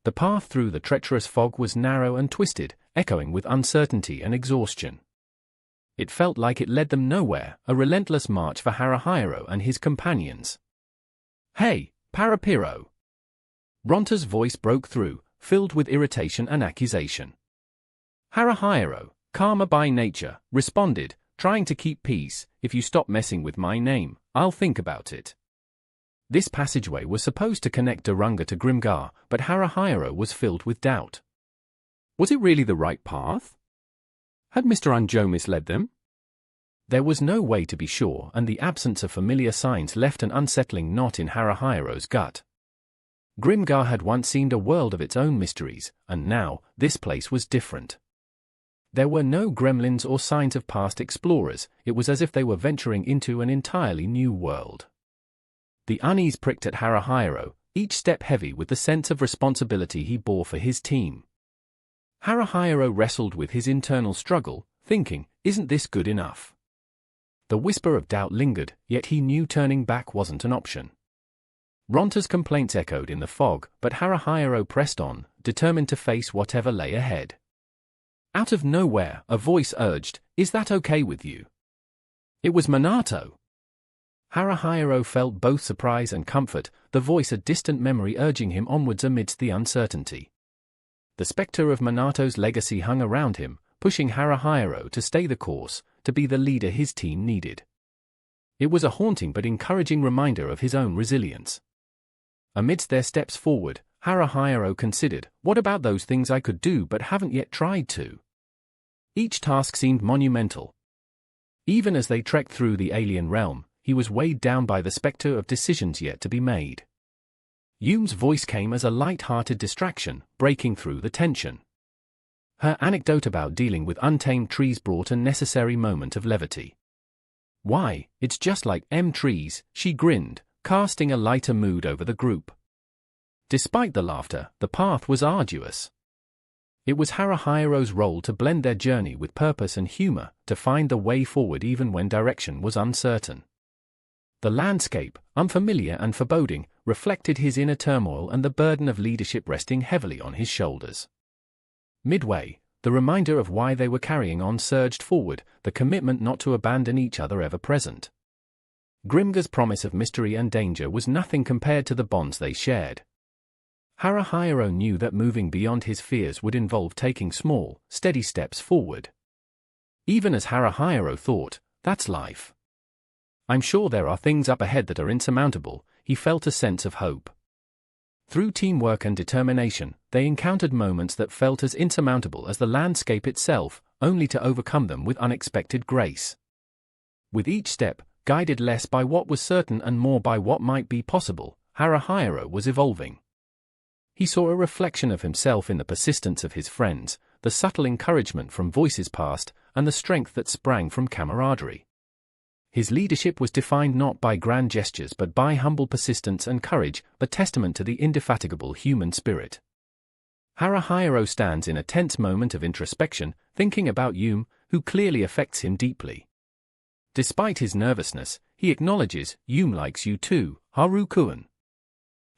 The path through the treacherous fog was narrow and twisted, echoing with uncertainty and exhaustion. It felt like it led them nowhere, a relentless march for Haruhiro and his companions. "Hey, Parapiro!" Ronta's voice broke through, filled with irritation and accusation. Haruhiro, calmer by nature, responded, trying to keep peace. "If you stop messing with my name, I'll think about it." This passageway was supposed to connect Durunga to Grimgar, but Haruhiro was filled with doubt. Was it really the right path? Had Mr. Anjo misled them? There was no way to be sure, and the absence of familiar signs left an unsettling knot in Haruhiro's gut. Grimgar had once seemed a world of its own mysteries, and now, this place was different. There were no gremlins or signs of past explorers. It was as if they were venturing into an entirely new world. The unease pricked at Haruhiro, each step heavy with the sense of responsibility he bore for his team. Haruhiro wrestled with his internal struggle, thinking, isn't this good enough? The whisper of doubt lingered, yet he knew turning back wasn't an option. Ronta's complaints echoed in the fog, but Haruhiro pressed on, determined to face whatever lay ahead. Out of nowhere, a voice urged, "Is that okay with you?" It was Minato. Haruhiro felt both surprise and comfort, the voice a distant memory urging him onwards amidst the uncertainty. The spectre of Minato's legacy hung around him, pushing Haruhiro to stay the course, to be the leader his team needed. It was a haunting but encouraging reminder of his own resilience. Amidst their steps forward, Haruhiro considered, what about those things I could do but haven't yet tried to? Each task seemed monumental. Even as they trekked through the alien realm, he was weighed down by the spectre of decisions yet to be made. Yume's voice came as a light-hearted distraction, breaking through the tension. Her anecdote about dealing with untamed trees brought a necessary moment of levity. "Why, it's just like trees," she grinned, casting a lighter mood over the group. Despite the laughter, the path was arduous. It was Haruhiro's role to blend their journey with purpose and humor, to find the way forward even when direction was uncertain. The landscape, unfamiliar and foreboding, reflected his inner turmoil and the burden of leadership resting heavily on his shoulders. Midway, the reminder of why they were carrying on surged forward, the commitment not to abandon each other ever present. Grimgar's promise of mystery and danger was nothing compared to the bonds they shared. Haruhiro knew that moving beyond his fears would involve taking small, steady steps forward. Even as Haruhiro thought, that's life. I'm sure there are things up ahead that are insurmountable, he felt a sense of hope. Through teamwork and determination, they encountered moments that felt as insurmountable as the landscape itself, only to overcome them with unexpected grace. With each step, guided less by what was certain and more by what might be possible, Haruhiro was evolving. He saw a reflection of himself in the persistence of his friends, the subtle encouragement from voices past, and the strength that sprang from camaraderie. His leadership was defined not by grand gestures but by humble persistence and courage, a testament to the indefatigable human spirit. Haruhiro stands in a tense moment of introspection, thinking about Yume, who clearly affects him deeply. Despite his nervousness, he acknowledges, Yume likes you too, Haru-kun.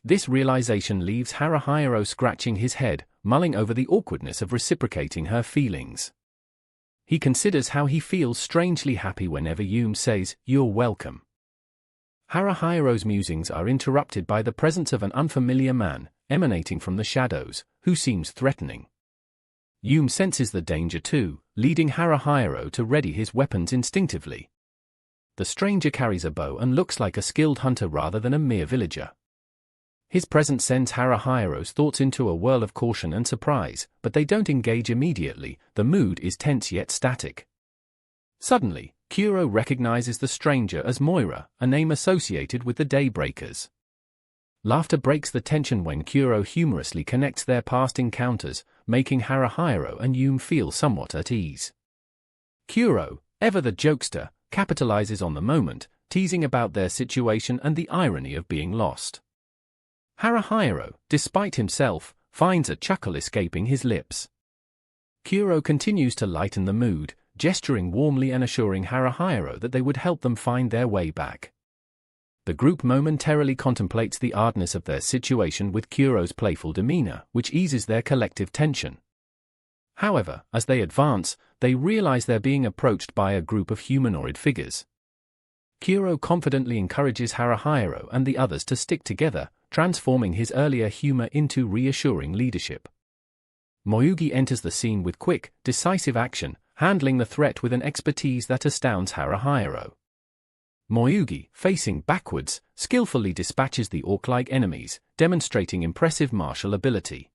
This realization leaves Haruhiro scratching his head, mulling over the awkwardness of reciprocating her feelings. He considers how he feels strangely happy whenever Yume says, "You're welcome." Haruhiro's musings are interrupted by the presence of an unfamiliar man, emanating from the shadows, who seems threatening. Yume senses the danger too, leading Haruhiro to ready his weapons instinctively. The stranger carries a bow and looks like a skilled hunter rather than a mere villager. His presence sends Haruhiro's thoughts into a whirl of caution and surprise, but they don't engage immediately, the mood is tense yet static. Suddenly, Kuro recognizes the stranger as Moira, a name associated with the Daybreakers. Laughter breaks the tension when Kuro humorously connects their past encounters, making Haruhiro and Yume feel somewhat at ease. Kuro, ever the jokester, capitalizes on the moment, teasing about their situation and the irony of being lost. Haruhiro, despite himself, finds a chuckle escaping his lips. Kuro continues to lighten the mood, gesturing warmly and assuring Haruhiro that they would help them find their way back. The group momentarily contemplates the oddness of their situation with Kuro's playful demeanor, which eases their collective tension. However, as they advance, they realize they're being approached by a group of humanoid figures. Kuro confidently encourages Haruhiro and the others to stick together, transforming his earlier humor into reassuring leadership. Moyugi enters the scene with quick, decisive action, handling the threat with an expertise that astounds Haruhiro. Moyugi, facing backwards, skillfully dispatches the orc-like enemies, demonstrating impressive martial ability.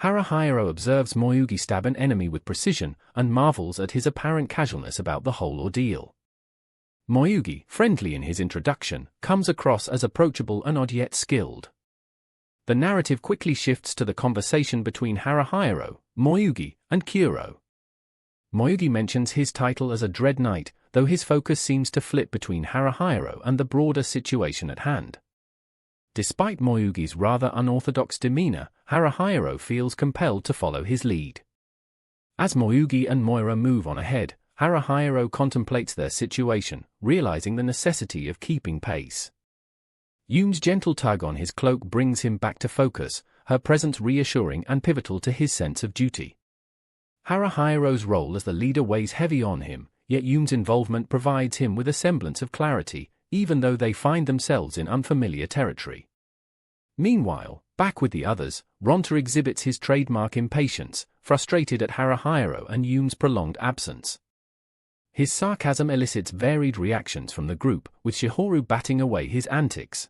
Haruhiro observes Moyugi stab an enemy with precision and marvels at his apparent casualness about the whole ordeal. Moyugi, friendly in his introduction, comes across as approachable and odd yet skilled. The narrative quickly shifts to the conversation between Haruhiro, Moyugi, and Kuro. Moyugi mentions his title as a Dread Knight, though his focus seems to flip between Haruhiro and the broader situation at hand. Despite Moyugi's rather unorthodox demeanor, Haruhiro feels compelled to follow his lead. As Moyugi and Moira move on ahead, Haruhiro contemplates their situation, realizing the necessity of keeping pace. Yume's gentle tug on his cloak brings him back to focus, her presence reassuring and pivotal to his sense of duty. Haruhiro's role as the leader weighs heavy on him, yet Yume's involvement provides him with a semblance of clarity, even though they find themselves in unfamiliar territory. Meanwhile, back with the others, Ronta exhibits his trademark impatience, frustrated at Haruhiro and Yume's prolonged absence. His sarcasm elicits varied reactions from the group, with Shihoru batting away his antics.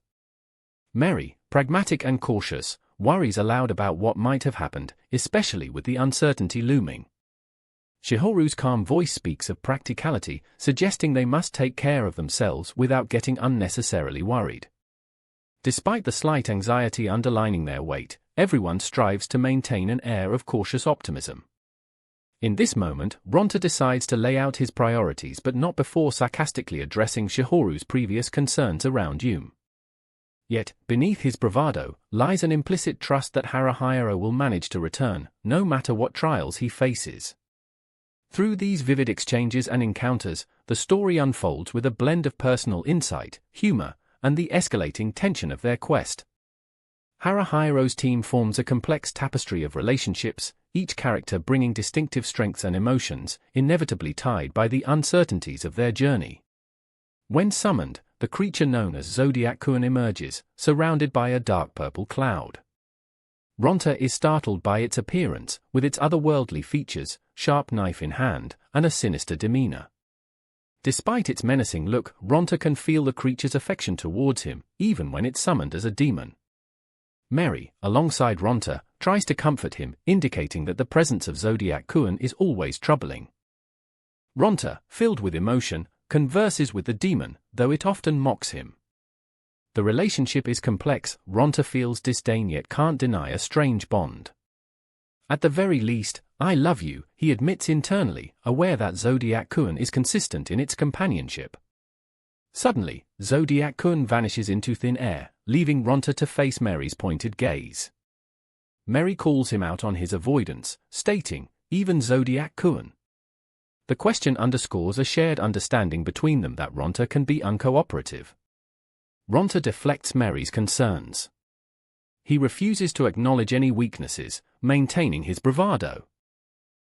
Mary, pragmatic and cautious, worries aloud about what might have happened, especially with the uncertainty looming. Shihoru's calm voice speaks of practicality, suggesting they must take care of themselves without getting unnecessarily worried. Despite the slight anxiety underlining their weight, everyone strives to maintain an air of cautious optimism. In this moment, Ronta decides to lay out his priorities but not before sarcastically addressing Shihoru's previous concerns around Yume. Yet, beneath his bravado, lies an implicit trust that Haruhiro will manage to return, no matter what trials he faces. Through these vivid exchanges and encounters, the story unfolds with a blend of personal insight, humor, and the escalating tension of their quest. Haruhiro's team forms a complex tapestry of relationships, each character bringing distinctive strengths and emotions, inevitably tied by the uncertainties of their journey. When summoned, the creature known as Zodiac-kun emerges, surrounded by a dark purple cloud. Ronta is startled by its appearance, with its otherworldly features, sharp knife in hand, and a sinister demeanor. Despite its menacing look, Ronta can feel the creature's affection towards him, even when it's summoned as a demon. Mary, alongside Ronta, tries to comfort him, indicating that the presence of Zodiac-kun is always troubling. Ronta, filled with emotion, converses with the demon, though it often mocks him. The relationship is complex. Ronta feels disdain yet can't deny a strange bond. At the very least, "I love you," he admits internally, aware that Zodiac-kun is consistent in its companionship. Suddenly, Zodiac-kun vanishes into thin air, leaving Ronta to face Mary's pointed gaze. Mary calls him out on his avoidance, stating, "Even Zodiac-kun?" The question underscores a shared understanding between them that Ronta can be uncooperative. Ronta deflects Mary's concerns. He refuses to acknowledge any weaknesses, maintaining his bravado.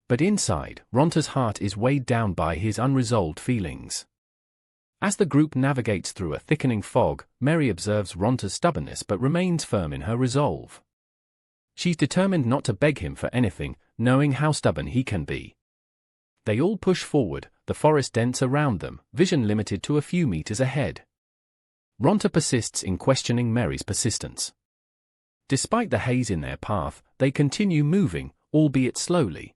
But inside, Ronta's heart is weighed down by his unresolved feelings. As the group navigates through a thickening fog, Mary observes Ronta's stubbornness but remains firm in her resolve. She's determined not to beg him for anything, knowing how stubborn he can be. They all push forward, the forest dense around them, vision limited to a few meters ahead. Ronta persists in questioning Mary's persistence. Despite the haze in their path, they continue moving, albeit slowly.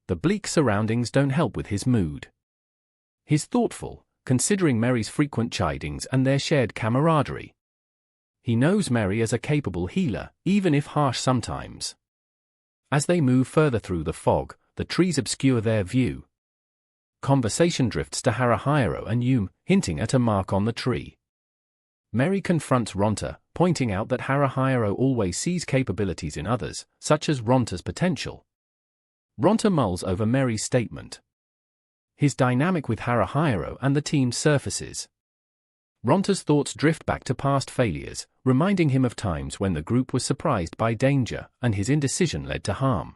The bleak surroundings don't help with his mood. He's thoughtful, considering Mary's frequent chidings and their shared camaraderie. He knows Mary as a capable healer, even if harsh sometimes. As they move further through the fog, the trees obscure their view. Conversation drifts to Haruhiro and Yume, hinting at a mark on the tree. Mary confronts Ronta, pointing out that Haruhiro always sees capabilities in others, such as Ronta's potential. Ronta mulls over Mary's statement. His dynamic with Haruhiro and the team surfaces. Ronta's thoughts drift back to past failures, reminding him of times when the group was surprised by danger and his indecision led to harm.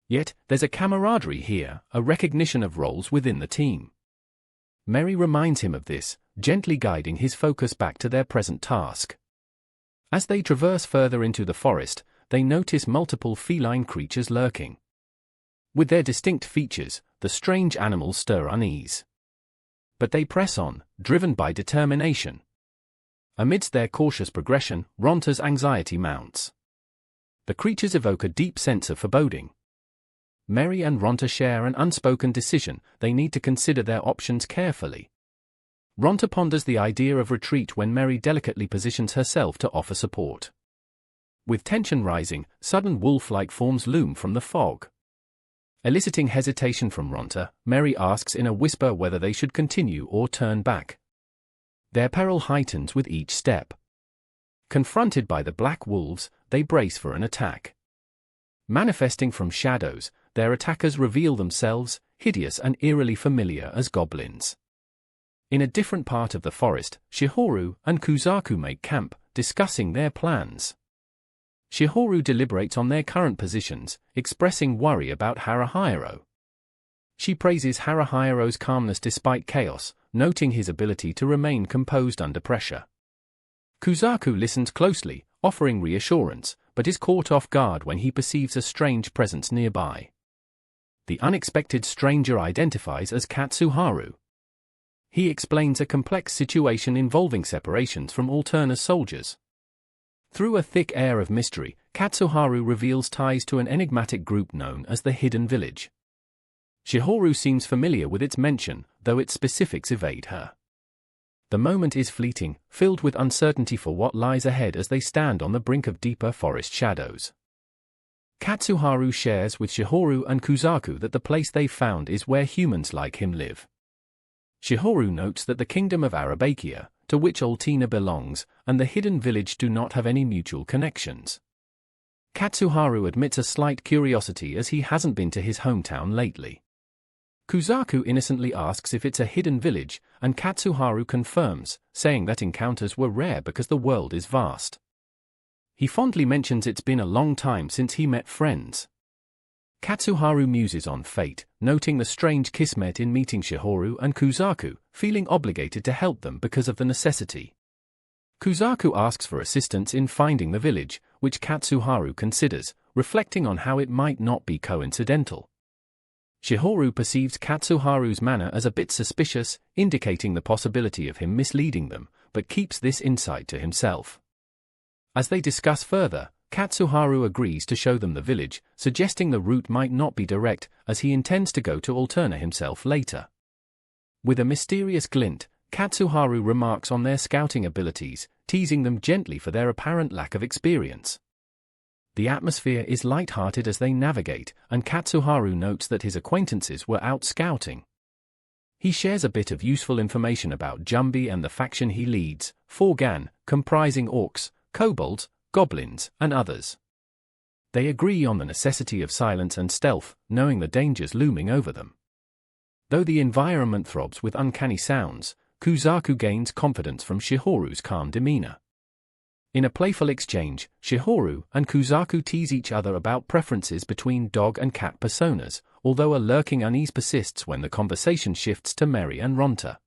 Yet, there's a camaraderie here, a recognition of roles within the team. Mary reminds him of this, gently guiding his focus back to their present task. As they traverse further into the forest, they notice multiple feline creatures lurking. With their distinct features, the strange animals stir unease. But they press on, driven by determination. Amidst their cautious progression, Ronta's anxiety mounts. The creatures evoke a deep sense of foreboding. Mary and Ronta share an unspoken decision: they need to consider their options carefully. Ronta ponders the idea of retreat when Mary delicately positions herself to offer support. With tension rising, sudden wolf-like forms loom from the fog. Eliciting hesitation from Ronta, Mary asks in a whisper whether they should continue or turn back. Their peril heightens with each step. Confronted by the black wolves, they brace for an attack. Manifesting from shadows, their attackers reveal themselves, hideous and eerily familiar as goblins. In a different part of the forest, Shihoru and Kuzaku make camp, discussing their plans. Shihoru deliberates on their current positions, expressing worry about Haruhiro. She praises Haruhiro's calmness despite chaos, noting his ability to remain composed under pressure. Kuzaku listens closely, offering reassurance, but is caught off guard when he perceives a strange presence nearby. The unexpected stranger identifies as Katsuharu. He explains a complex situation involving separations from Alterna's soldiers. Through a thick air of mystery, Katsuharu reveals ties to an enigmatic group known as the Hidden Village. Shihoru seems familiar with its mention, though its specifics evade her. The moment is fleeting, filled with uncertainty for what lies ahead as they stand on the brink of deeper forest shadows. Katsuharu shares with Shihoru and Kuzaku that the place they've found is where humans like him live. Shihoru notes that the kingdom of Arabakia, to which Altina belongs, and the Hidden Village do not have any mutual connections. Katsuharu admits a slight curiosity as he hasn't been to his hometown lately. Kuzaku innocently asks if it's a hidden village, and Katsuharu confirms, saying that encounters were rare because the world is vast. He fondly mentions it's been a long time since he met friends. Katsuharu muses on fate, noting the strange kismet in meeting Shihoru and Kuzaku, feeling obligated to help them because of the necessity. Kuzaku asks for assistance in finding the village, which Katsuharu considers, reflecting on how it might not be coincidental. Shihoru perceives Katsuharu's manner as a bit suspicious, indicating the possibility of him misleading them, but keeps this insight to himself. As they discuss further, Katsuharu agrees to show them the village, suggesting the route might not be direct, as he intends to go to Alterna himself later. With a mysterious glint, Katsuharu remarks on their scouting abilities, teasing them gently for their apparent lack of experience. The atmosphere is light-hearted as they navigate, and Katsuharu notes that his acquaintances were out scouting. He shares a bit of useful information about Jumbi and the faction he leads, Forgan, comprising orcs, kobolds, goblins, and others. They agree on the necessity of silence and stealth, knowing the dangers looming over them. Though the environment throbs with uncanny sounds, Kuzaku gains confidence from Shihoru's calm demeanor. In a playful exchange, Shihoru and Kuzaku tease each other about preferences between dog and cat personas, although a lurking unease persists when the conversation shifts to Mary and Ronta.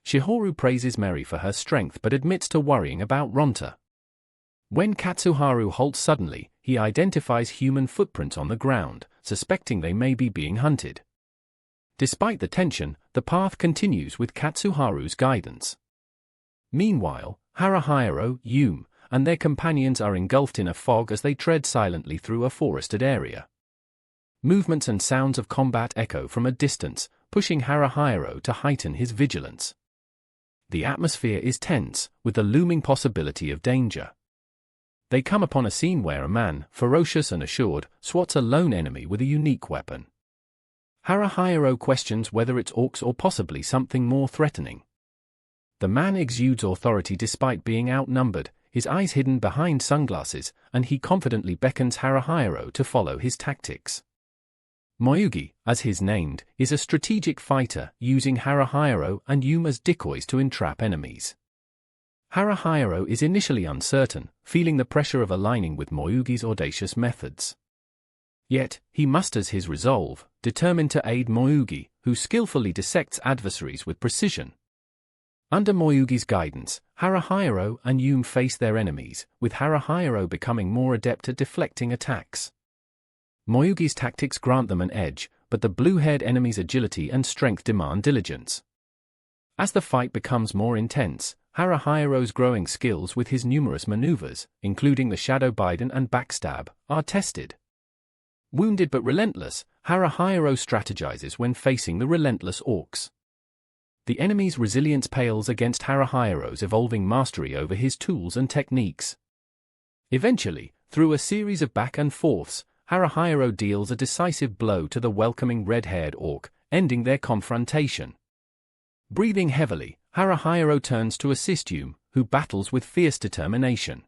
Shihoru praises Mary for her strength but admits to worrying about Ronta. When Katsuharu halts suddenly, he identifies human footprints on the ground, suspecting they may be being hunted. Despite the tension, the path continues with Katsuharu's guidance. Meanwhile, Haruhiro, Yume, and their companions are engulfed in a fog as they tread silently through a forested area. Movements and sounds of combat echo from a distance, pushing Haruhiro to heighten his vigilance. The atmosphere is tense, with the looming possibility of danger. They come upon a scene where a man, ferocious and assured, swats a lone enemy with a unique weapon. Haruhiro questions whether it's orcs or possibly something more threatening. The man exudes authority despite being outnumbered, his eyes hidden behind sunglasses, and he confidently beckons Haruhiro to follow his tactics. Moyugi, as he's named, is a strategic fighter using Haruhiro and Yume as decoys to entrap enemies. Haruhiro is initially uncertain, feeling the pressure of aligning with Moyugi's audacious methods. Yet, he musters his resolve, determined to aid Moyugi, who skillfully dissects adversaries with precision. Under Moyugi's guidance, Haruhiro and Yume face their enemies, with Haruhiro becoming more adept at deflecting attacks. Moyugi's tactics grant them an edge, but the blue-haired enemy's agility and strength demand diligence. As the fight becomes more intense, Haruhiro's growing skills with his numerous maneuvers, including the Shadow Biden and Backstab, are tested. Wounded but relentless, Haruhiro strategizes when facing the relentless orcs. The enemy's resilience pales against Haruhiro's evolving mastery over his tools and techniques. Eventually, through a series of back and forths, Haruhiro deals a decisive blow to the welcoming red-haired orc, ending their confrontation. Breathing heavily, Haruhiro turns to assist Yume, who battles with fierce determination.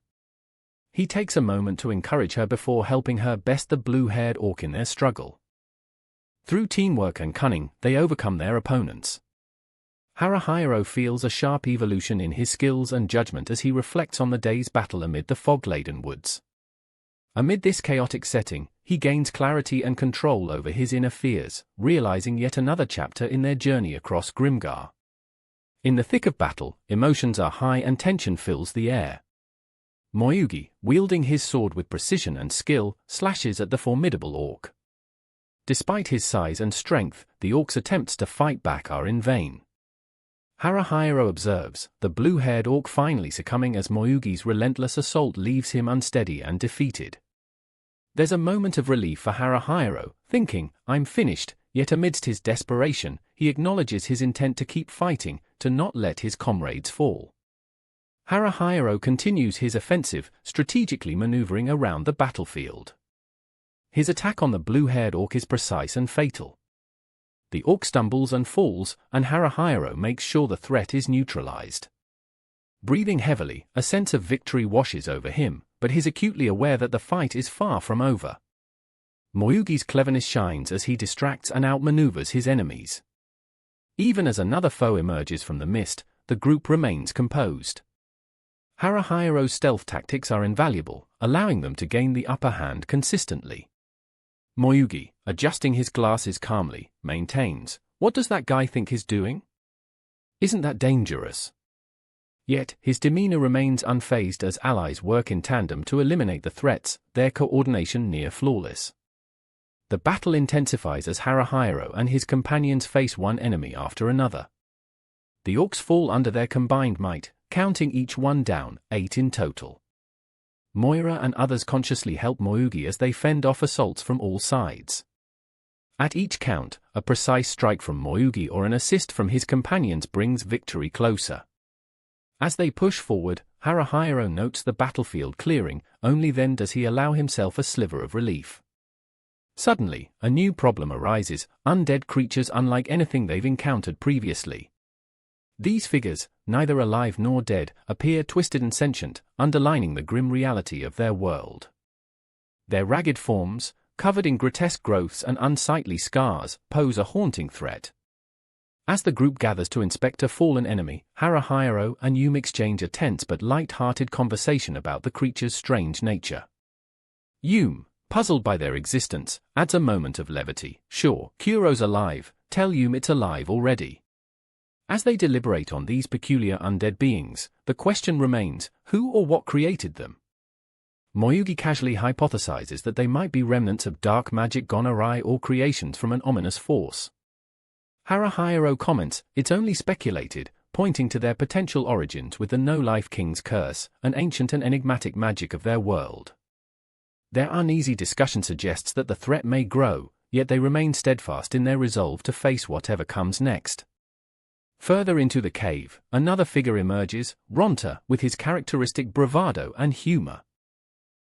He takes a moment to encourage her before helping her best the blue-haired orc in their struggle. Through teamwork and cunning, they overcome their opponents. Haruhiro feels a sharp evolution in his skills and judgment as he reflects on the day's battle amid the fog-laden woods. Amid this chaotic setting, he gains clarity and control over his inner fears, realizing yet another chapter in their journey across Grimgar. In the thick of battle, emotions are high and tension fills the air. Moyugi, wielding his sword with precision and skill, slashes at the formidable orc. Despite his size and strength, the orc's attempts to fight back are in vain. Haruhiro observes, the blue-haired orc finally succumbing as Moyugi's relentless assault leaves him unsteady and defeated. There's a moment of relief for Haruhiro, thinking, "I'm finished," yet amidst his desperation, he acknowledges his intent to keep fighting, to not let his comrades fall. Haruhiro continues his offensive, strategically maneuvering around the battlefield. His attack on the blue-haired orc is precise and fatal. The orc stumbles and falls, and Haruhiro makes sure the threat is neutralized. Breathing heavily, a sense of victory washes over him, but he's acutely aware that the fight is far from over. Moyugi's cleverness shines as he distracts and outmaneuvers his enemies. Even as another foe emerges from the mist, the group remains composed. Haruhiro's stealth tactics are invaluable, allowing them to gain the upper hand consistently. Moyugi, adjusting his glasses calmly, maintains, "What does that guy think he's doing? Isn't that dangerous?" Yet, his demeanor remains unfazed as allies work in tandem to eliminate the threats, their coordination near flawless. The battle intensifies as Haruhiro and his companions face one enemy after another. The orcs fall under their combined might, counting each one down, 8 in total. Moira and others consciously help Moyugi as they fend off assaults from all sides. At each count, a precise strike from Moyugi or an assist from his companions brings victory closer. As they push forward, Haruhiro notes the battlefield clearing, only then does he allow himself a sliver of relief. Suddenly, a new problem arises, undead creatures unlike anything they've encountered previously. These figures, neither alive nor dead, appear twisted and sentient, underlining the grim reality of their world. Their ragged forms, covered in grotesque growths and unsightly scars, pose a haunting threat. As the group gathers to inspect a fallen enemy, Haruhiro and Yume exchange a tense but light-hearted conversation about the creature's strange nature. Yume, puzzled by their existence, adds a moment of levity. "Sure, Kuro's alive, tell Yume it's alive already." As they deliberate on these peculiar undead beings, the question remains, who or what created them? Moyugi casually hypothesizes that they might be remnants of dark magic gone awry or creations from an ominous force. Haruhiro comments, "It's only speculated," pointing to their potential origins with the No-Life King's curse, an ancient and enigmatic magic of their world. Their uneasy discussion suggests that the threat may grow, yet they remain steadfast in their resolve to face whatever comes next. Further into the cave, another figure emerges, Ronta, with his characteristic bravado and humor.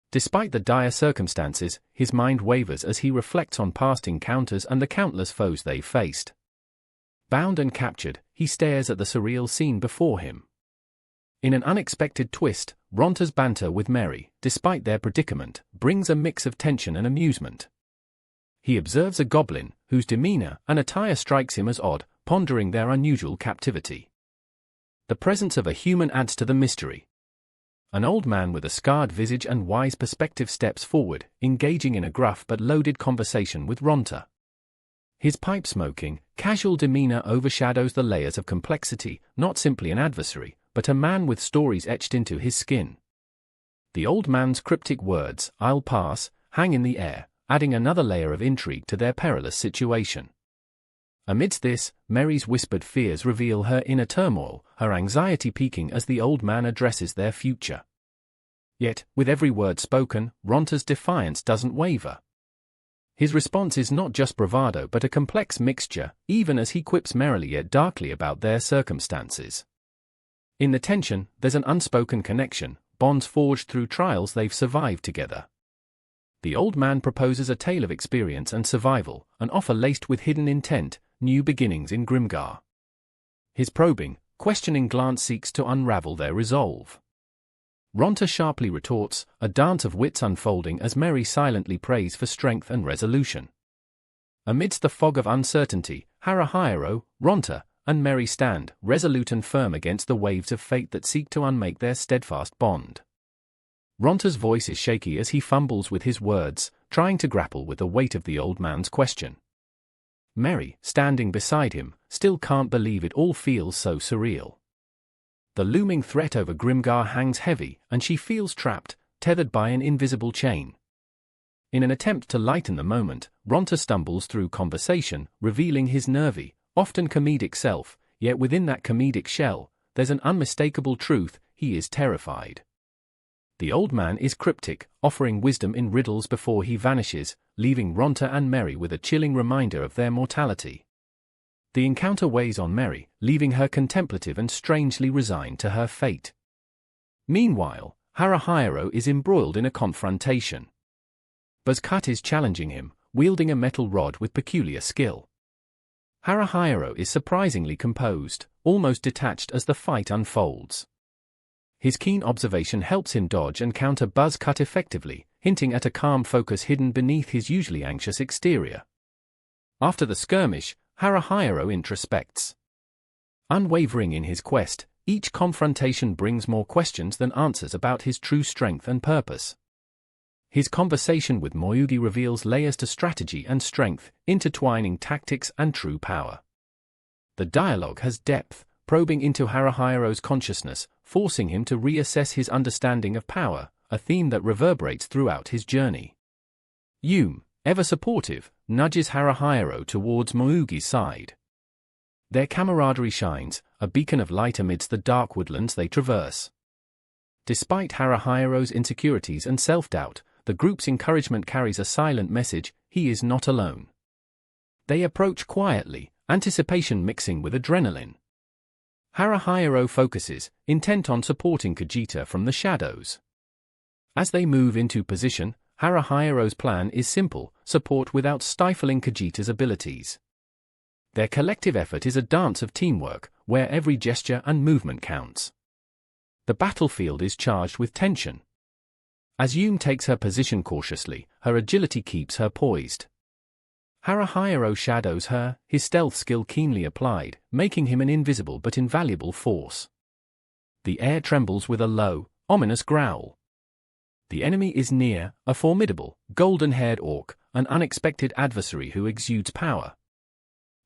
Despite the dire circumstances, his mind wavers as he reflects on past encounters and the countless foes they faced. Bound and captured, he stares at the surreal scene before him. In an unexpected twist, Ronta's banter with Mary, despite their predicament, brings a mix of tension and amusement. he observes a goblin, whose demeanor and attire strikes him as odd, pondering their unusual captivity. The presence of a human adds to the mystery. An old man with a scarred visage and wise perspective steps forward, engaging in a gruff but loaded conversation with Ronta. His pipe-smoking, casual demeanor overshadows the layers of complexity, not simply an adversary, but a man with stories etched into his skin. The old man's cryptic words, "I'll pass," hang in the air, adding another layer of intrigue to their perilous situation. Amidst this, Mary's whispered fears reveal her inner turmoil, her anxiety peaking as the old man addresses their future. Yet, with every word spoken, Ronta's defiance doesn't waver. His response is not just bravado but a complex mixture, even as he quips merrily yet darkly about their circumstances. In the tension, there's an unspoken connection, bonds forged through trials they've survived together. The old man proposes a tale of experience and survival, an offer laced with hidden intent, new beginnings in Grimgar. His probing, questioning glance seeks to unravel their resolve. Ronta sharply retorts, a dance of wits unfolding as Mary silently prays for strength and resolution. Amidst the fog of uncertainty, Haruhiro, Ronta, and Mary stand, resolute and firm against the waves of fate that seek to unmake their steadfast bond. Ronta's voice is shaky as he fumbles with his words, trying to grapple with the weight of the old man's question. Mary, standing beside him, still can't believe it all feels so surreal. The looming threat over Grimgar hangs heavy, and she feels trapped, tethered by an invisible chain. In an attempt to lighten the moment, Ronta stumbles through conversation, revealing his nervy, often comedic self, yet within that comedic shell, there's an unmistakable truth: he is terrified. The old man is cryptic, offering wisdom in riddles before he vanishes, leaving Ronta and Mary with a chilling reminder of their mortality. The encounter weighs on Mary, leaving her contemplative and strangely resigned to her fate. Meanwhile, Haruhiro is embroiled in a confrontation. Buzzcut is challenging him, wielding a metal rod with peculiar skill. Haruhiro is surprisingly composed, almost detached as the fight unfolds. His keen observation helps him dodge and counter Buzzcut effectively, hinting at a calm focus hidden beneath his usually anxious exterior. After the skirmish, Haruhiro introspects. Unwavering in his quest, each confrontation brings more questions than answers about his true strength and purpose. His conversation with Moyugi reveals layers to strategy and strength, intertwining tactics and true power. The dialogue has depth, probing into Haruhiro's consciousness, forcing him to reassess his understanding of power, a theme that reverberates throughout his journey. Yume, ever supportive, nudges Haruhiro towards Moyugi's side. Their camaraderie shines, a beacon of light amidst the dark woodlands they traverse. Despite Haruhiro's insecurities and self-doubt, the group's encouragement carries a silent message: he is not alone. They approach quietly, anticipation mixing with adrenaline. Haruhiro focuses, intent on supporting Kajita from the shadows. As they move into position, Haruhiro's plan is simple: support without stifling Kajita's abilities. Their collective effort is a dance of teamwork, where every gesture and movement counts. The battlefield is charged with tension. As Yume takes her position cautiously, her agility keeps her poised. Haruhiro shadows her, his stealth skill keenly applied, making him an invisible but invaluable force. The air trembles with a low, ominous growl. The enemy is near, a formidable, golden-haired orc, an unexpected adversary who exudes power.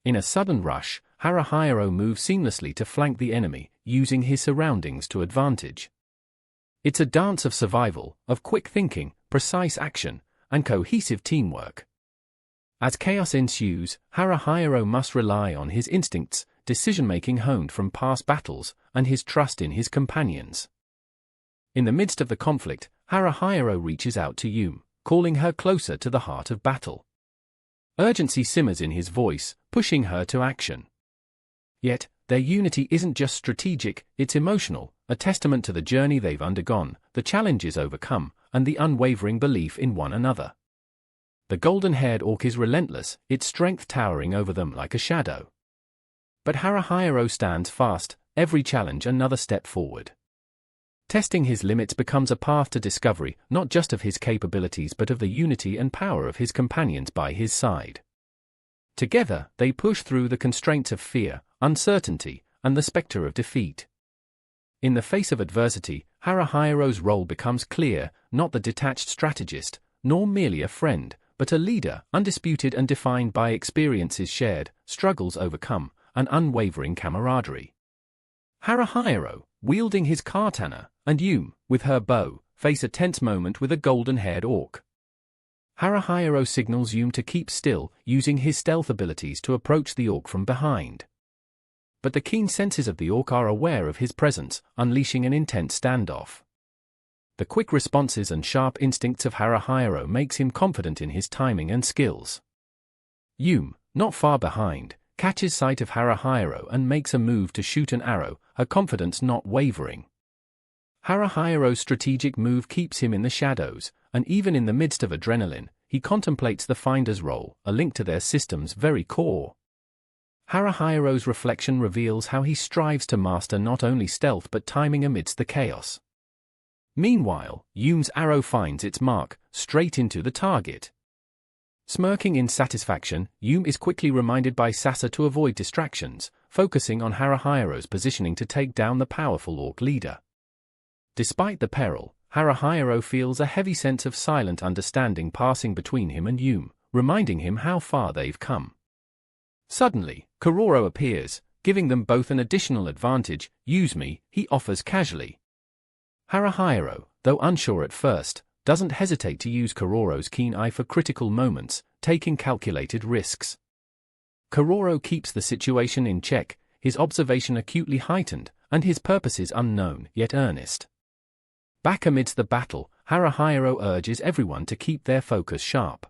In a sudden rush, Haruhiro moves seamlessly to flank the enemy, using his surroundings to advantage. It's a dance of survival, of quick thinking, precise action, and cohesive teamwork. As chaos ensues, Haruhiro must rely on his instincts, decision-making honed from past battles, and his trust in his companions. In the midst of the conflict, Haruhiro reaches out to Yume, calling her closer to the heart of battle. Urgency simmers in his voice, pushing her to action. Yet, their unity isn't just strategic, it's emotional, a testament to the journey they've undergone, the challenges overcome, and the unwavering belief in one another. The golden-haired orc is relentless, its strength towering over them like a shadow. But Haruhiro stands fast, every challenge another step forward. Testing his limits becomes a path to discovery, not just of his capabilities but of the unity and power of his companions by his side. Together, they push through the constraints of fear, uncertainty, and the specter of defeat. In the face of adversity, Haruhiro's role becomes clear, not the detached strategist, nor merely a friend, but a leader, undisputed and defined by experiences shared, struggles overcome, and unwavering camaraderie. Haruhiro, wielding his katana, and Yume, with her bow, face a tense moment with a golden-haired orc. Haruhiro signals Yume to keep still, using his stealth abilities to approach the orc from behind. But the keen senses of the orc are aware of his presence, unleashing an intense standoff. The quick responses and sharp instincts of Haruhiro makes him confident in his timing and skills. Yume, not far behind, catches sight of Haruhiro and makes a move to shoot an arrow, her confidence not wavering. Haruhiro's strategic move keeps him in the shadows, and even in the midst of adrenaline, he contemplates the Finder's role, a link to their system's very core. Haruhiro's reflection reveals how he strives to master not only stealth but timing amidst the chaos. Meanwhile, Yume's arrow finds its mark, straight into the target. Smirking in satisfaction, Yume is quickly reminded by Sasa to avoid distractions, focusing on Haruhiro's positioning to take down the powerful orc leader. Despite the peril, Haruhiro feels a heavy sense of silent understanding passing between him and Yume, reminding him how far they've come. Suddenly, Kororo appears, giving them both an additional advantage. "Use me," he offers casually. Haruhiro, though unsure at first, doesn't hesitate to use Kororo's keen eye for critical moments, taking calculated risks. Kororo keeps the situation in check, his observation acutely heightened, and his purposes unknown yet earnest. Back amidst the battle, Haruhiro urges everyone to keep their focus sharp.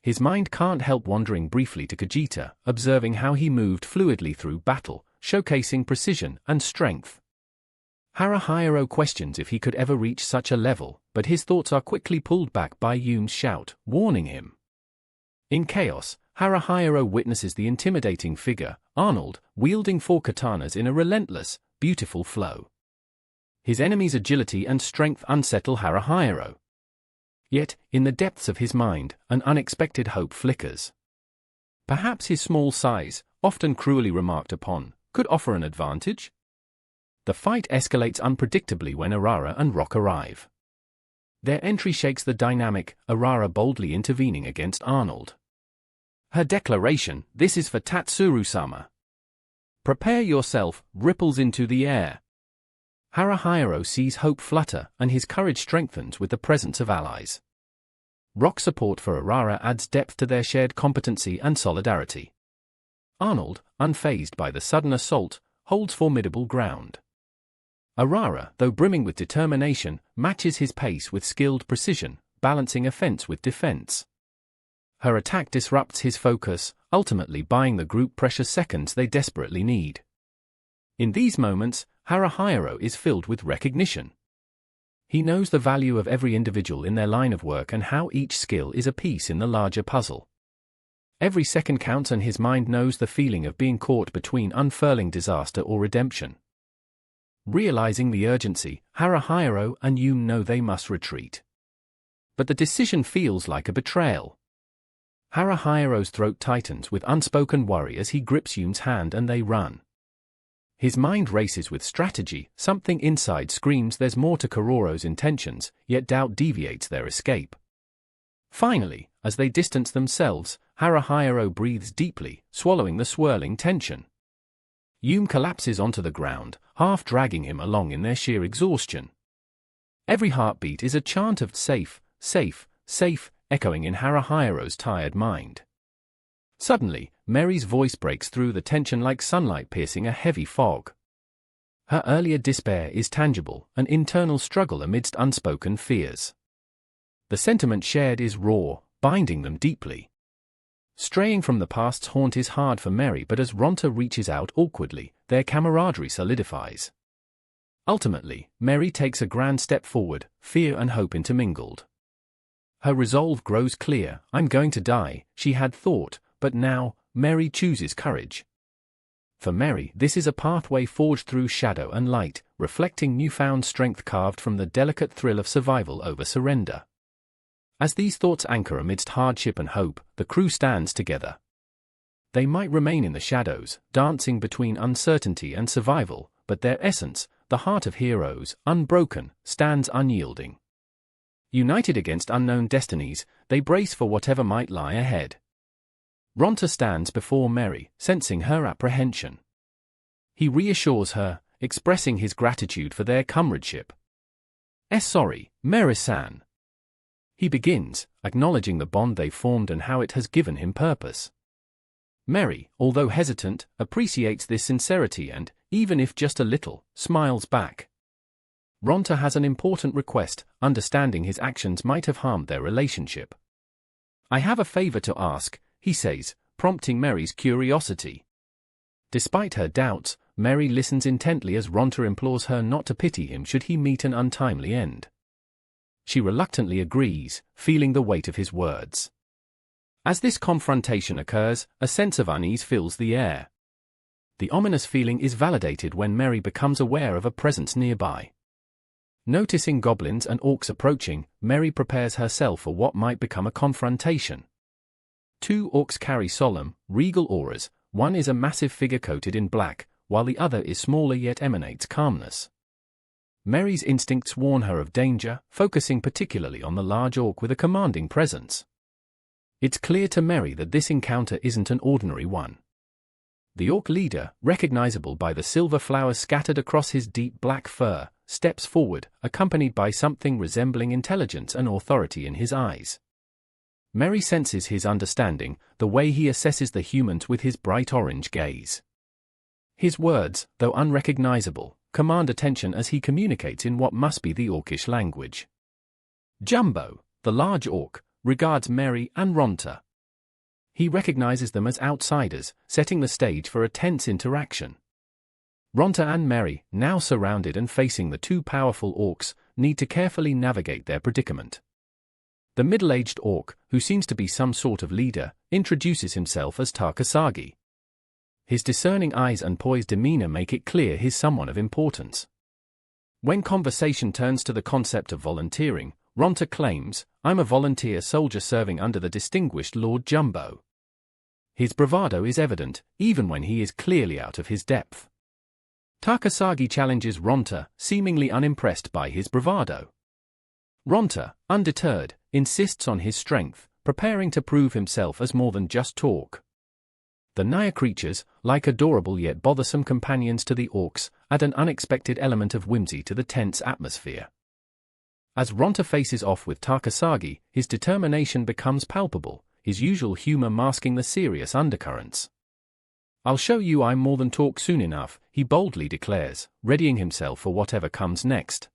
His mind can't help wandering briefly to Kajita, observing how he moved fluidly through battle, showcasing precision and strength. Haruhiro questions if he could ever reach such a level, but his thoughts are quickly pulled back by Yume's shout, warning him. In chaos, Haruhiro witnesses the intimidating figure, Arnold, wielding 4 katanas in a relentless, beautiful flow. His enemy's agility and strength unsettle Haruhiro. Yet, in the depths of his mind, an unexpected hope flickers. Perhaps his small size, often cruelly remarked upon, could offer an advantage? The fight escalates unpredictably when Arara and Rock arrive. Their entry shakes the dynamic, Arara boldly intervening against Arnold. Her declaration, "This is for Tatsuru-sama. Prepare yourself," ripples into the air. Haruhiro sees hope flutter, and his courage strengthens with the presence of allies. Rock's support for Arara adds depth to their shared competency and solidarity. Arnold, unfazed by the sudden assault, holds formidable ground. Arara, though brimming with determination, matches his pace with skilled precision, balancing offense with defense. Her attack disrupts his focus, ultimately buying the group precious seconds they desperately need. In these moments, Haruhiro is filled with recognition. He knows the value of every individual in their line of work and how each skill is a piece in the larger puzzle. Every second counts, and his mind knows the feeling of being caught between unfurling disaster or redemption. Realizing the urgency, Haruhiro and Yume know they must retreat. But the decision feels like a betrayal. Haruhiro's throat tightens with unspoken worry as he grips Yume's hand and they run. His mind races with strategy, something inside screams there's more to Kororo's intentions, yet doubt deviates their escape. Finally, as they distance themselves, Haruhiro breathes deeply, swallowing the swirling tension. Yume collapses onto the ground, half dragging him along in their sheer exhaustion. Every heartbeat is a chant of safe, safe, safe, echoing in Haruhiro's tired mind. Suddenly, Mary's voice breaks through the tension like sunlight piercing a heavy fog. Her earlier despair is tangible, an internal struggle amidst unspoken fears. The sentiment shared is raw, binding them deeply. Straying from the past's haunt is hard for Mary, but as Ronta reaches out awkwardly, their camaraderie solidifies. Ultimately, Mary takes a grand step forward, fear and hope intermingled. Her resolve grows clear. "I'm going to die," she had thought, but now, Mary chooses courage. For Mary, this is a pathway forged through shadow and light, reflecting newfound strength carved from the delicate thrill of survival over surrender. As these thoughts anchor amidst hardship and hope, the crew stands together. They might remain in the shadows, dancing between uncertainty and survival, but their essence, the heart of heroes, unbroken, stands unyielding. United against unknown destinies, they brace for whatever might lie ahead. Ronta stands before Mary, sensing her apprehension. He reassures her, expressing his gratitude for their comradeship. Sorry, Mary-san. He begins, acknowledging the bond they formed and how it has given him purpose. Mary, although hesitant, appreciates this sincerity and, even if just a little, smiles back. Ronta has an important request, understanding his actions might have harmed their relationship. I have a favor to ask, he says, prompting Mary's curiosity. Despite her doubts, Mary listens intently as Ronta implores her not to pity him should he meet an untimely end. She reluctantly agrees, feeling the weight of his words. As this confrontation occurs, a sense of unease fills the air. The ominous feeling is validated when Mary becomes aware of a presence nearby. Noticing goblins and orcs approaching, Mary prepares herself for what might become a confrontation. Two orcs carry solemn, regal auras. One is a massive figure coated in black, while the other is smaller yet emanates calmness. Mary's instincts warn her of danger, focusing particularly on the large orc with a commanding presence. It's clear to Mary that this encounter isn't an ordinary one. The orc leader, recognizable by the silver flowers scattered across his deep black fur, steps forward, accompanied by something resembling intelligence and authority in his eyes. Mary senses his understanding, the way he assesses the humans with his bright orange gaze. His words, though unrecognizable, command attention as he communicates in what must be the orcish language. Jumbo, the large orc, regards Mary and Ronta. He recognizes them as outsiders, setting the stage for a tense interaction. Ronta and Mary, now surrounded and facing the two powerful orcs, need to carefully navigate their predicament. The middle-aged orc, who seems to be some sort of leader, introduces himself as Takasagi. His discerning eyes and poised demeanor make it clear he's someone of importance. When conversation turns to the concept of volunteering, Ronta claims, I'm a volunteer soldier serving under the distinguished Lord Jumbo. His bravado is evident, even when he is clearly out of his depth. Takasagi challenges Ronta, seemingly unimpressed by his bravado. Ronta, undeterred, insists on his strength, preparing to prove himself as more than just talk. The Naya creatures, like adorable yet bothersome companions to the orcs, add an unexpected element of whimsy to the tense atmosphere. As Ronta faces off with Takasagi, his determination becomes palpable, his usual humor masking the serious undercurrents. I'll show you I'm more than talk soon enough, he boldly declares, readying himself for whatever comes next.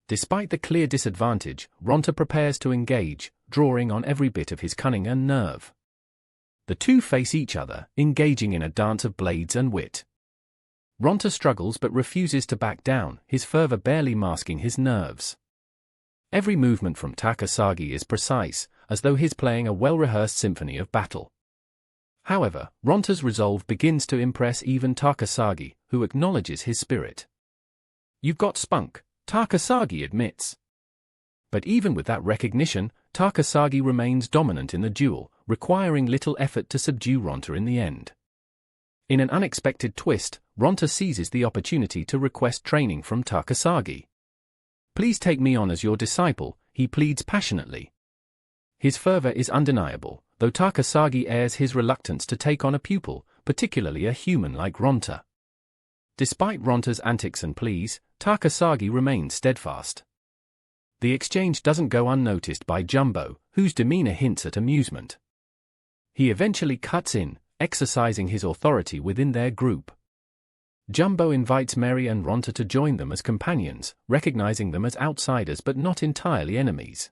Despite the clear disadvantage, Ronta prepares to engage, drawing on every bit of his cunning and nerve. The two face each other, engaging in a dance of blades and wit. Ronta struggles but refuses to back down, his fervor barely masking his nerves. Every movement from Takasagi is precise, as though he's playing a well-rehearsed symphony of battle. However, Ronta's resolve begins to impress even Takasagi, who acknowledges his spirit. You've got spunk, Takasagi admits. But even with that recognition, Takasagi remains dominant in the duel, requiring little effort to subdue Ronta in the end. In an unexpected twist, Ronta seizes the opportunity to request training from Takasagi. Please take me on as your disciple, he pleads passionately. His fervor is undeniable, though Takasagi airs his reluctance to take on a pupil, particularly a human like Ronta. Despite Ronta's antics and pleas, Takasagi remains steadfast. The exchange doesn't go unnoticed by Jumbo, whose demeanor hints at amusement. He eventually cuts in, exercising his authority within their group. Jumbo invites Mary and Ronta to join them as companions, recognizing them as outsiders but not entirely enemies.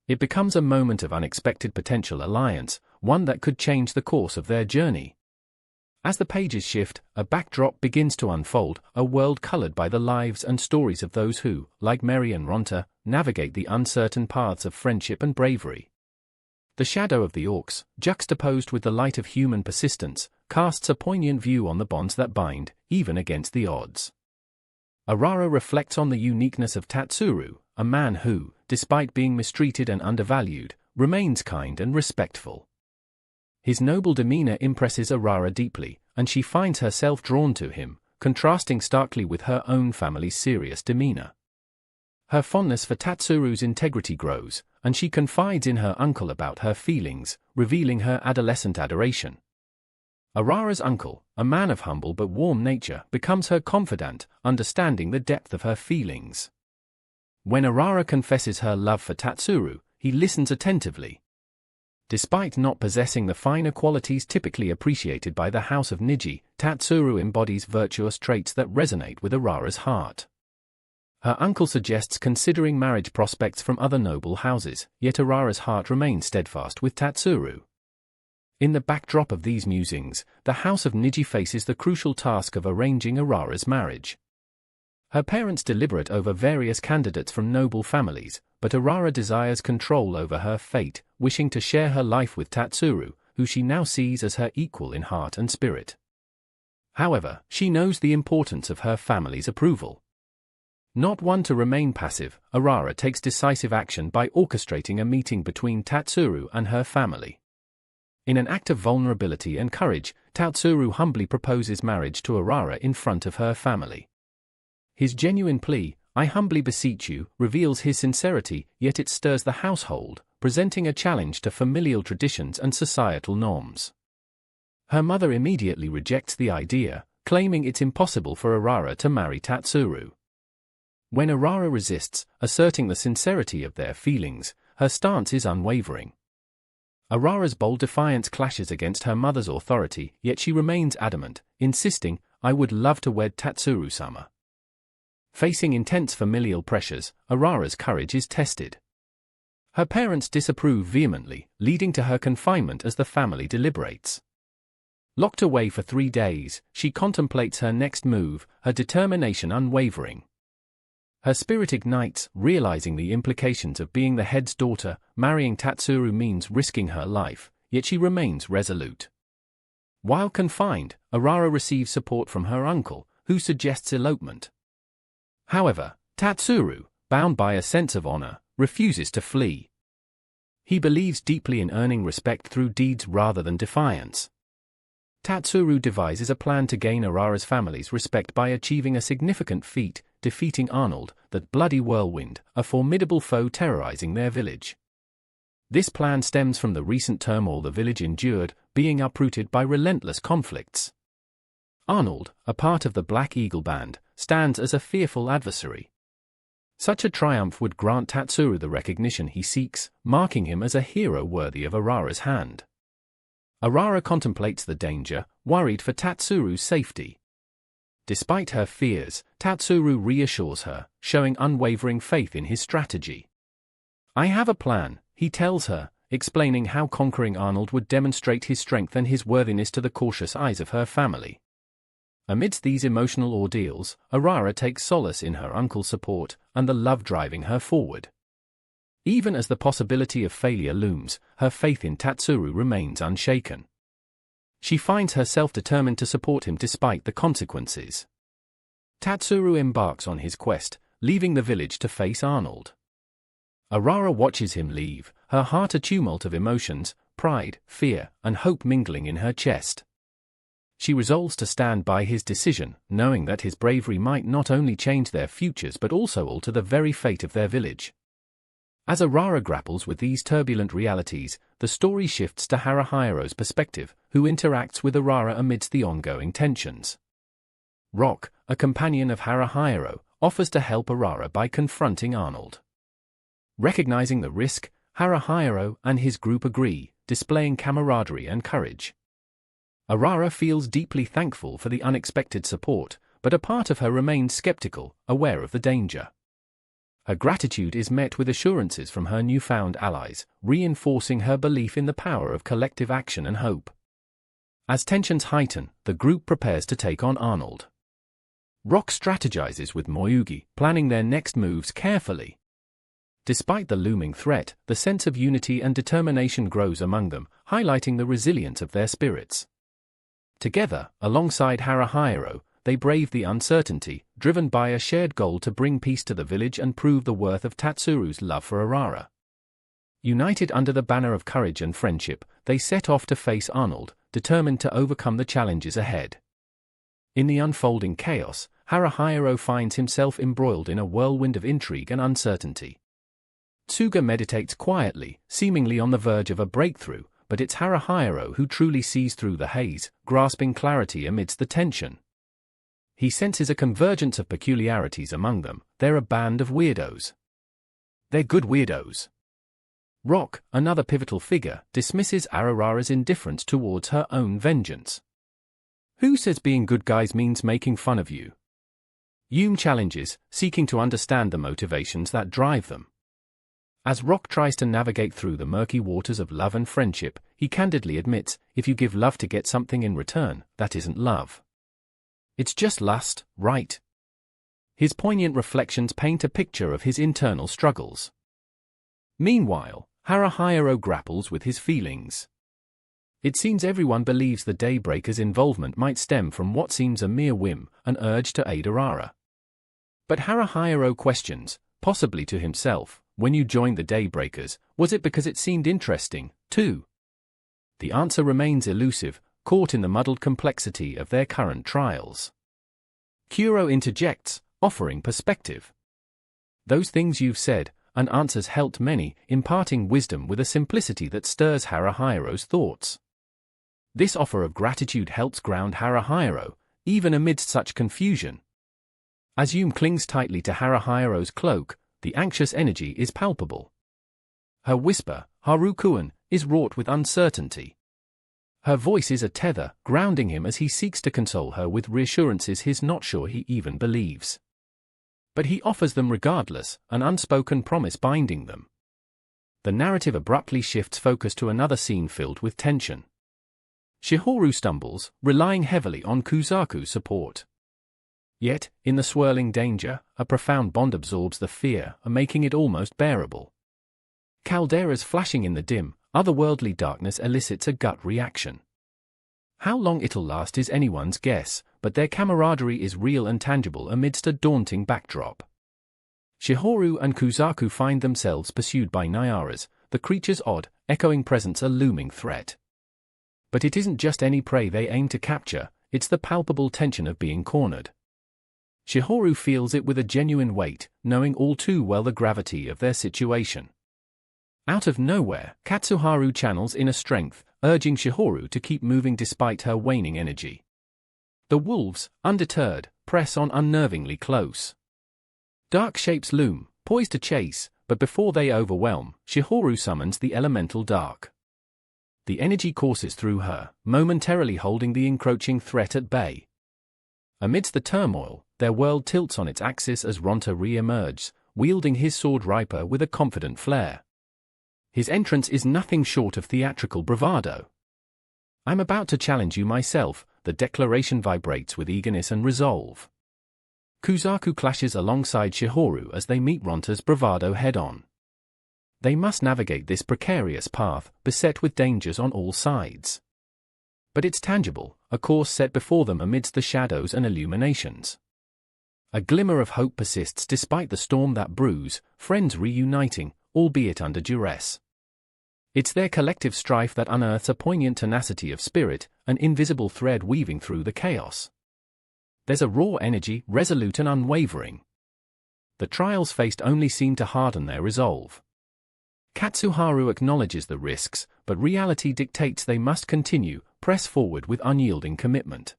It becomes a moment of unexpected potential alliance, one that could change the course of their journey. As the pages shift, a backdrop begins to unfold, a world colored by the lives and stories of those who, like Mary and Ronta, navigate the uncertain paths of friendship and bravery. The shadow of the orcs, juxtaposed with the light of human persistence, casts a poignant view on the bonds that bind, even against the odds. Arara reflects on the uniqueness of Tatsuru, a man who, despite being mistreated and undervalued, remains kind and respectful. His noble demeanor impresses Arara deeply, and she finds herself drawn to him, contrasting starkly with her own family's serious demeanor. Her fondness for Tatsuru's integrity grows, and she confides in her uncle about her feelings, revealing her adolescent adoration. Arara's uncle, a man of humble but warm nature, becomes her confidant, understanding the depth of her feelings. When Arara confesses her love for Tatsuru, he listens attentively. Despite not possessing the finer qualities typically appreciated by the House of Niji, Tatsuru embodies virtuous traits that resonate with Arara's heart. Her uncle suggests considering marriage prospects from other noble houses, yet Arara's heart remains steadfast with Tatsuru. In the backdrop of these musings, the House of Niji faces the crucial task of arranging Arara's marriage. Her parents deliberate over various candidates from noble families, but Arara desires control over her fate, wishing to share her life with Tatsuru, who she now sees as her equal in heart and spirit. However, she knows the importance of her family's approval. Not one to remain passive, Arara takes decisive action by orchestrating a meeting between Tatsuru and her family. In an act of vulnerability and courage, Tatsuru humbly proposes marriage to Arara in front of her family. His genuine plea, "I humbly beseech you," reveals his sincerity, yet it stirs the household, presenting a challenge to familial traditions and societal norms. Her mother immediately rejects the idea, claiming it's impossible for Arara to marry Tatsuru. When Arara resists, asserting the sincerity of their feelings, her stance is unwavering. Arara's bold defiance clashes against her mother's authority, yet she remains adamant, insisting, "I would love to wed Tatsuru-sama." Facing intense familial pressures, Arara's courage is tested. Her parents disapprove vehemently, leading to her confinement as the family deliberates. Locked away for 3 days, she contemplates her next move, her determination unwavering. Her spirit ignites, realizing the implications of being the head's daughter. Marrying Tatsuru means risking her life, yet she remains resolute. While confined, Arara receives support from her uncle, who suggests elopement. However, Tatsuru, bound by a sense of honor, refuses to flee. He believes deeply in earning respect through deeds rather than defiance. Tatsuru devises a plan to gain Arara's family's respect by achieving a significant feat, defeating Arnold, the bloody whirlwind, a formidable foe terrorizing their village. This plan stems from the recent turmoil the village endured, being uprooted by relentless conflicts. Arnold, a part of the Black Eagle Band, stands as a fearful adversary. Such a triumph would grant Tatsuru the recognition he seeks, marking him as a hero worthy of Arara's hand. Arara contemplates the danger, worried for Tatsuru's safety. Despite her fears, Tatsuru reassures her, showing unwavering faith in his strategy. "I have a plan," he tells her, explaining how conquering Arnold would demonstrate his strength and his worthiness to the cautious eyes of her family. Amidst these emotional ordeals, Arara takes solace in her uncle's support and the love driving her forward. Even as the possibility of failure looms, her faith in Tatsuru remains unshaken. She finds herself determined to support him despite the consequences. Tatsuru embarks on his quest, leaving the village to face Arnold. Arara watches him leave, her heart a tumult of emotions, pride, fear, and hope mingling in her chest. She resolves to stand by his decision, knowing that his bravery might not only change their futures but also alter the very fate of their village. As Arara grapples with these turbulent realities, the story shifts to Haruhiro's perspective, who interacts with Arara amidst the ongoing tensions. Rock, a companion of Haruhiro, offers to help Arara by confronting Arnold. Recognizing the risk, Haruhiro and his group agree, displaying camaraderie and courage. Arara feels deeply thankful for the unexpected support, but a part of her remains skeptical, aware of the danger. Her gratitude is met with assurances from her newfound allies, reinforcing her belief in the power of collective action and hope. As tensions heighten, the group prepares to take on Arnold. Rock strategizes with Moyugi, planning their next moves carefully. Despite the looming threat, the sense of unity and determination grows among them, highlighting the resilience of their spirits. Together, alongside Haruhiro, they brave the uncertainty, driven by a shared goal to bring peace to the village and prove the worth of Tatsuru's love for Arara. United under the banner of courage and friendship, they set off to face Arnold, determined to overcome the challenges ahead. In the unfolding chaos, Haruhiro finds himself embroiled in a whirlwind of intrigue and uncertainty. Tsuga meditates quietly, seemingly on the verge of a breakthrough, but it's Haruhiro who truly sees through the haze, grasping clarity amidst the tension. He senses a convergence of peculiarities among them. They're a band of weirdos. They're good weirdos. Rock, another pivotal figure, dismisses Arara's indifference towards her own vengeance. Who says being good guys means making fun of you? Yume challenges, seeking to understand the motivations that drive them. As Rock tries to navigate through the murky waters of love and friendship, he candidly admits, if you give love to get something in return, that isn't love. It's just lust, right? His poignant reflections paint a picture of his internal struggles. Meanwhile, Haruhiro grapples with his feelings. It seems everyone believes the Daybreakers' involvement might stem from what seems a mere whim, an urge to aid Arara. But Haruhiro questions, possibly to himself, when you joined the Daybreakers, was it because it seemed interesting, too? The answer remains elusive, caught in the muddled complexity of their current trials. Kuro interjects, offering perspective. Those things you've said, and answers helped many, imparting wisdom with a simplicity that stirs Haruhiro's thoughts. This offer of gratitude helps ground Haruhiro, even amidst such confusion. As Yume clings tightly to Haruhiro's cloak, the anxious energy is palpable. Her whisper, Harukuan, is wrought with uncertainty. Her voice is a tether, grounding him as he seeks to console her with reassurances he's not sure he even believes. But he offers them regardless, an unspoken promise binding them. The narrative abruptly shifts focus to another scene filled with tension. Shihoru stumbles, relying heavily on Kuzaku's support. Yet, in the swirling danger, a profound bond absorbs the fear, making it almost bearable. Calderas flashing in the dim, otherworldly darkness elicits a gut reaction. How long it'll last is anyone's guess, but their camaraderie is real and tangible amidst a daunting backdrop. Shihoru and Kuzaku find themselves pursued by Nyaras, the creature's odd, echoing presence a looming threat. But it isn't just any prey they aim to capture, it's the palpable tension of being cornered. Shihoru feels it with a genuine weight, knowing all too well the gravity of their situation. Out of nowhere, Katsuharu channels inner strength, urging Shihoru to keep moving despite her waning energy. The wolves, undeterred, press on unnervingly close. Dark shapes loom, poised to chase, but before they overwhelm, Shihoru summons the elemental dark. The energy courses through her, momentarily holding the encroaching threat at bay. Amidst the turmoil, their world tilts on its axis as Ronta re-emerges, wielding his sword Riper with a confident flair. His entrance is nothing short of theatrical bravado. I'm about to challenge you myself, the declaration vibrates with eagerness and resolve. Kuzaku clashes alongside Shihoru as they meet Ronta's bravado head-on. They must navigate this precarious path, beset with dangers on all sides. But it's tangible, a course set before them amidst the shadows and illuminations. A glimmer of hope persists despite the storm that brews, friends reuniting, albeit under duress. It's their collective strife that unearths a poignant tenacity of spirit, an invisible thread weaving through the chaos. There's a raw energy, resolute and unwavering. The trials faced only seem to harden their resolve. Katsuharu acknowledges the risks, but reality dictates they must continue, press forward with unyielding commitment.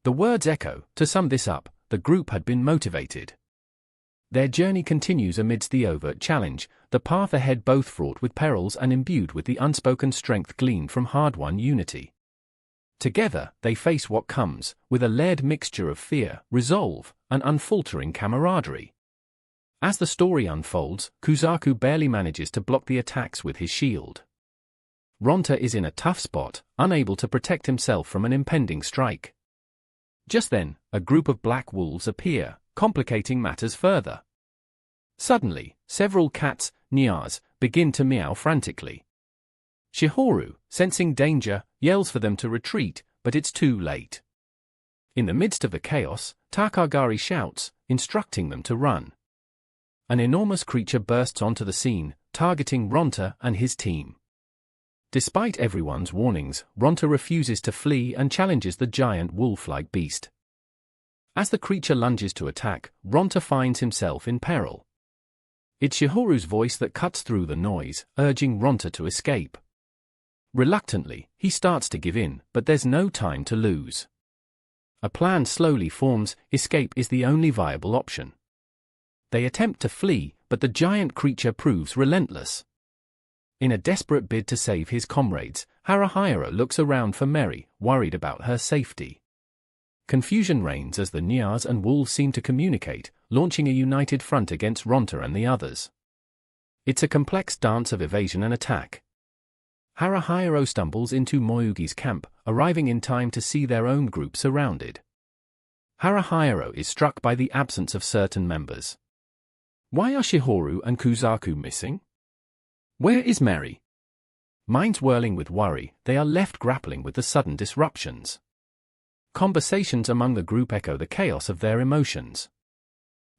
The words echo, to sum this up, the group had been motivated. Their journey continues amidst the overt challenge, the path ahead both fraught with perils and imbued with the unspoken strength gleaned from hard-won unity. Together, they face what comes, with a layered mixture of fear, resolve, and unfaltering camaraderie. As the story unfolds, Kuzaku barely manages to block the attacks with his shield. Ronta is in a tough spot, unable to protect himself from an impending strike. Just then, a group of black wolves appear, complicating matters further. Suddenly, several cats, Nyas, begin to meow frantically. Shihoru, sensing danger, yells for them to retreat, but it's too late. In the midst of the chaos, Takagari shouts, instructing them to run. An enormous creature bursts onto the scene, targeting Ronta and his team. Despite everyone's warnings, Ronta refuses to flee and challenges the giant wolf-like beast. As the creature lunges to attack, Ronta finds himself in peril. It's Shihoru's voice that cuts through the noise, urging Ronta to escape. Reluctantly, he starts to give in, but there's no time to lose. A plan slowly forms. Escape is the only viable option. They attempt to flee, but the giant creature proves relentless. In a desperate bid to save his comrades, Haruhiro looks around for Meri, worried about her safety. Confusion reigns as the Nyas and wolves seem to communicate, launching a united front against Ronta and the others. It's a complex dance of evasion and attack. Haruhiro stumbles into Moyugi's camp, arriving in time to see their own group surrounded. Haruhiro is struck by the absence of certain members. Why are Shihoru and Kuzaku missing? Where is Meri? Minds whirling with worry, they are left grappling with the sudden disruptions. Conversations among the group echo the chaos of their emotions.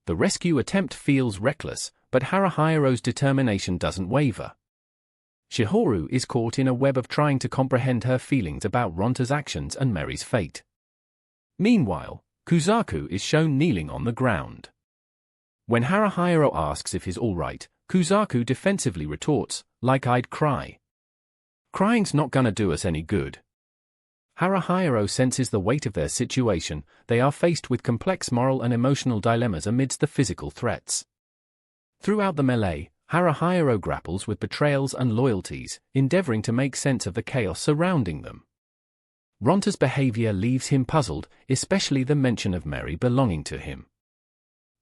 The rescue attempt feels reckless, but Haruhiro's determination doesn't waver. Shihoru is caught in a web of trying to comprehend her feelings about Ronta's actions and Meri's fate. Meanwhile, Kuzaku is shown kneeling on the ground. When Haruhiro asks if he's alright, Kuzaku defensively retorts, like I'd cry. Crying's not gonna do us any good. Haruhiro senses the weight of their situation. They are faced with complex moral and emotional dilemmas amidst the physical threats. Throughout the melee, Haruhiro grapples with betrayals and loyalties, endeavoring to make sense of the chaos surrounding them. Ronta's behavior leaves him puzzled, especially the mention of Meri belonging to him.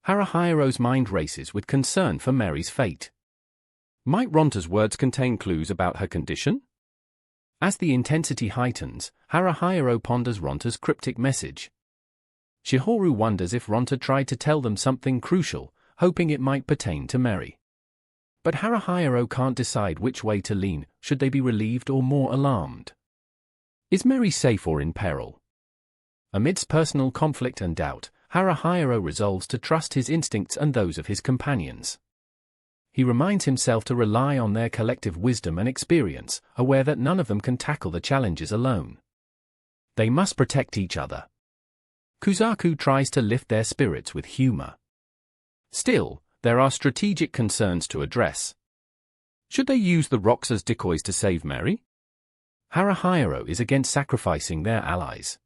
Haruhiro's mind races with concern for Meri's fate. Might Ronta's words contain clues about her condition? As the intensity heightens, Haruhiro ponders Ronta's cryptic message. Shihoru wonders if Ronta tried to tell them something crucial, hoping it might pertain to Meri. But Haruhiro can't decide which way to lean. Should they be relieved or more alarmed? Is Meri safe or in peril? Amidst personal conflict and doubt, Haruhiro resolves to trust his instincts and those of his companions. He reminds himself to rely on their collective wisdom and experience, aware that none of them can tackle the challenges alone. They must protect each other. Kuzaku tries to lift their spirits with humor. Still, there are strategic concerns to address. Should they use the rocks as decoys to save Meri? Haruhiro is against sacrificing their allies.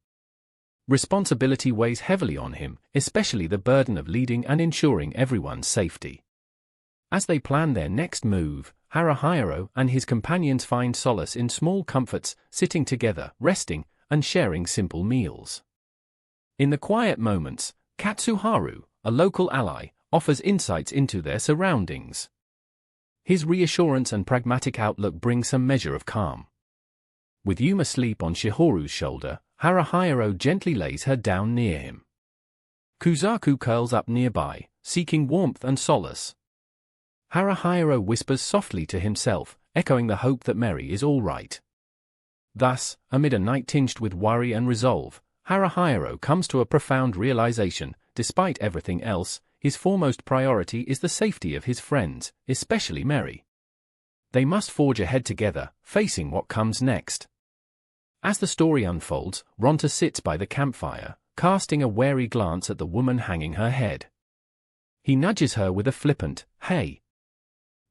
Responsibility weighs heavily on him, especially the burden of leading and ensuring everyone's safety. As they plan their next move, Haruhiro and his companions find solace in small comforts, sitting together, resting, and sharing simple meals. In the quiet moments, Katsuharu, a local ally, offers insights into their surroundings. His reassurance and pragmatic outlook bring some measure of calm. With Yuma asleep on Shihoru's shoulder, Haruhiro gently lays her down near him. Kuzaku curls up nearby, seeking warmth and solace. Haruhiro whispers softly to himself, echoing the hope that Meri is all right. Thus, amid a night tinged with worry and resolve, Haruhiro comes to a profound realization: despite everything else, his foremost priority is the safety of his friends, especially Meri. They must forge ahead together, facing what comes next. As the story unfolds, Ronta sits by the campfire, casting a wary glance at the woman hanging her head. He nudges her with a flippant, "Hey."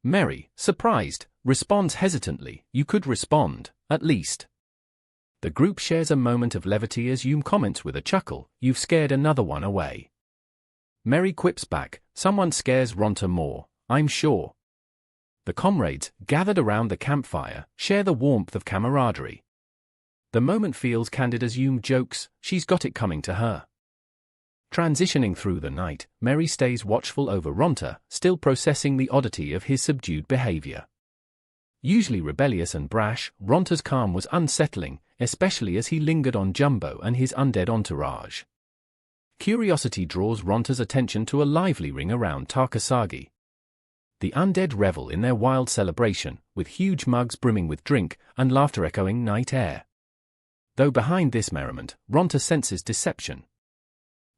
Meri, surprised, responds hesitantly, "You could respond, at least." The group shares a moment of levity as Yum comments with a chuckle, "You've scared another one away." Meri quips back, "Someone scares Ronta more, I'm sure." The comrades, gathered around the campfire, share the warmth of camaraderie. The moment feels candid as Yum jokes, "She's got it coming to her." Transitioning through the night, Meri stays watchful over Ronta, still processing the oddity of his subdued behavior. Usually rebellious and brash, Ronta's calm was unsettling, especially as he lingered on Jumbo and his undead entourage. Curiosity draws Ronta's attention to a lively ring around Takasagi. The undead revel in their wild celebration, with huge mugs brimming with drink and laughter echoing night air. though behind this merriment, Ronta senses deception.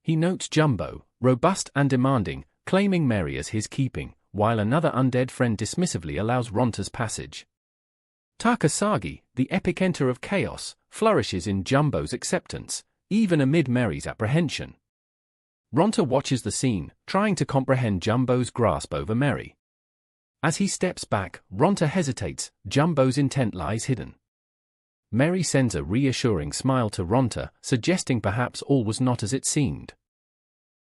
He notes Jumbo, robust and demanding, claiming Mary as his keeping, while another undead friend dismissively allows Ronta's passage. Takasagi, the epicenter of chaos, flourishes in Jumbo's acceptance, even amid Mary's apprehension. Ronta watches the scene, trying to comprehend Jumbo's grasp over Mary. As he steps back, Ronta hesitates, Jumbo's intent lies hidden. Mary sends a reassuring smile to Ronta, suggesting perhaps all was not as it seemed.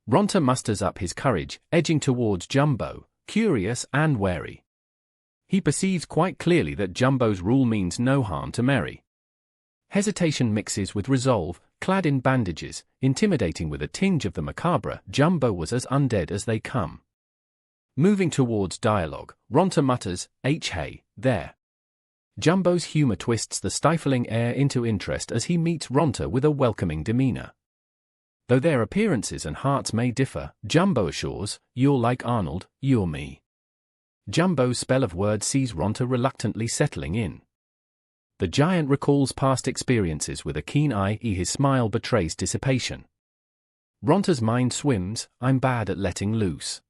Ronta musters up his courage, edging towards Jumbo, curious and wary. He perceives quite clearly that Jumbo's rule means no harm to Mary. Hesitation mixes with resolve, clad in bandages, intimidating with a tinge of the macabre. Jumbo was as undead as they come. Moving towards dialogue, Ronta mutters, hey, there. Jumbo's humor twists the stifling air into interest as he meets Ronta with a welcoming demeanor. Though their appearances and hearts may differ, Jumbo assures, you're like Arnold, you're me. Jumbo's spell of words sees Ronta reluctantly settling in. The giant recalls past experiences with a keen eye. His smile betrays dissipation. Ronta's mind swims, I'm bad at letting loose.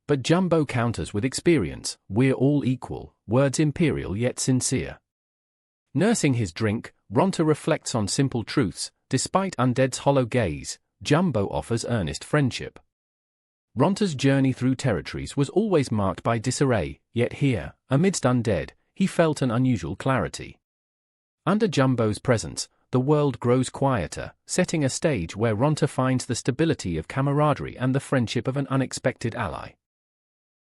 But Jumbo counters with experience, we're all equal, words imperial yet sincere. Nursing his drink, Ronta reflects on simple truths. Despite Undead's hollow gaze, Jumbo offers earnest friendship. Ronta's journey through territories was always marked by disarray, yet here, amidst Undead, he felt an unusual clarity. Under Jumbo's presence, the world grows quieter, setting a stage where Ronta finds the stability of camaraderie and the friendship of an unexpected ally.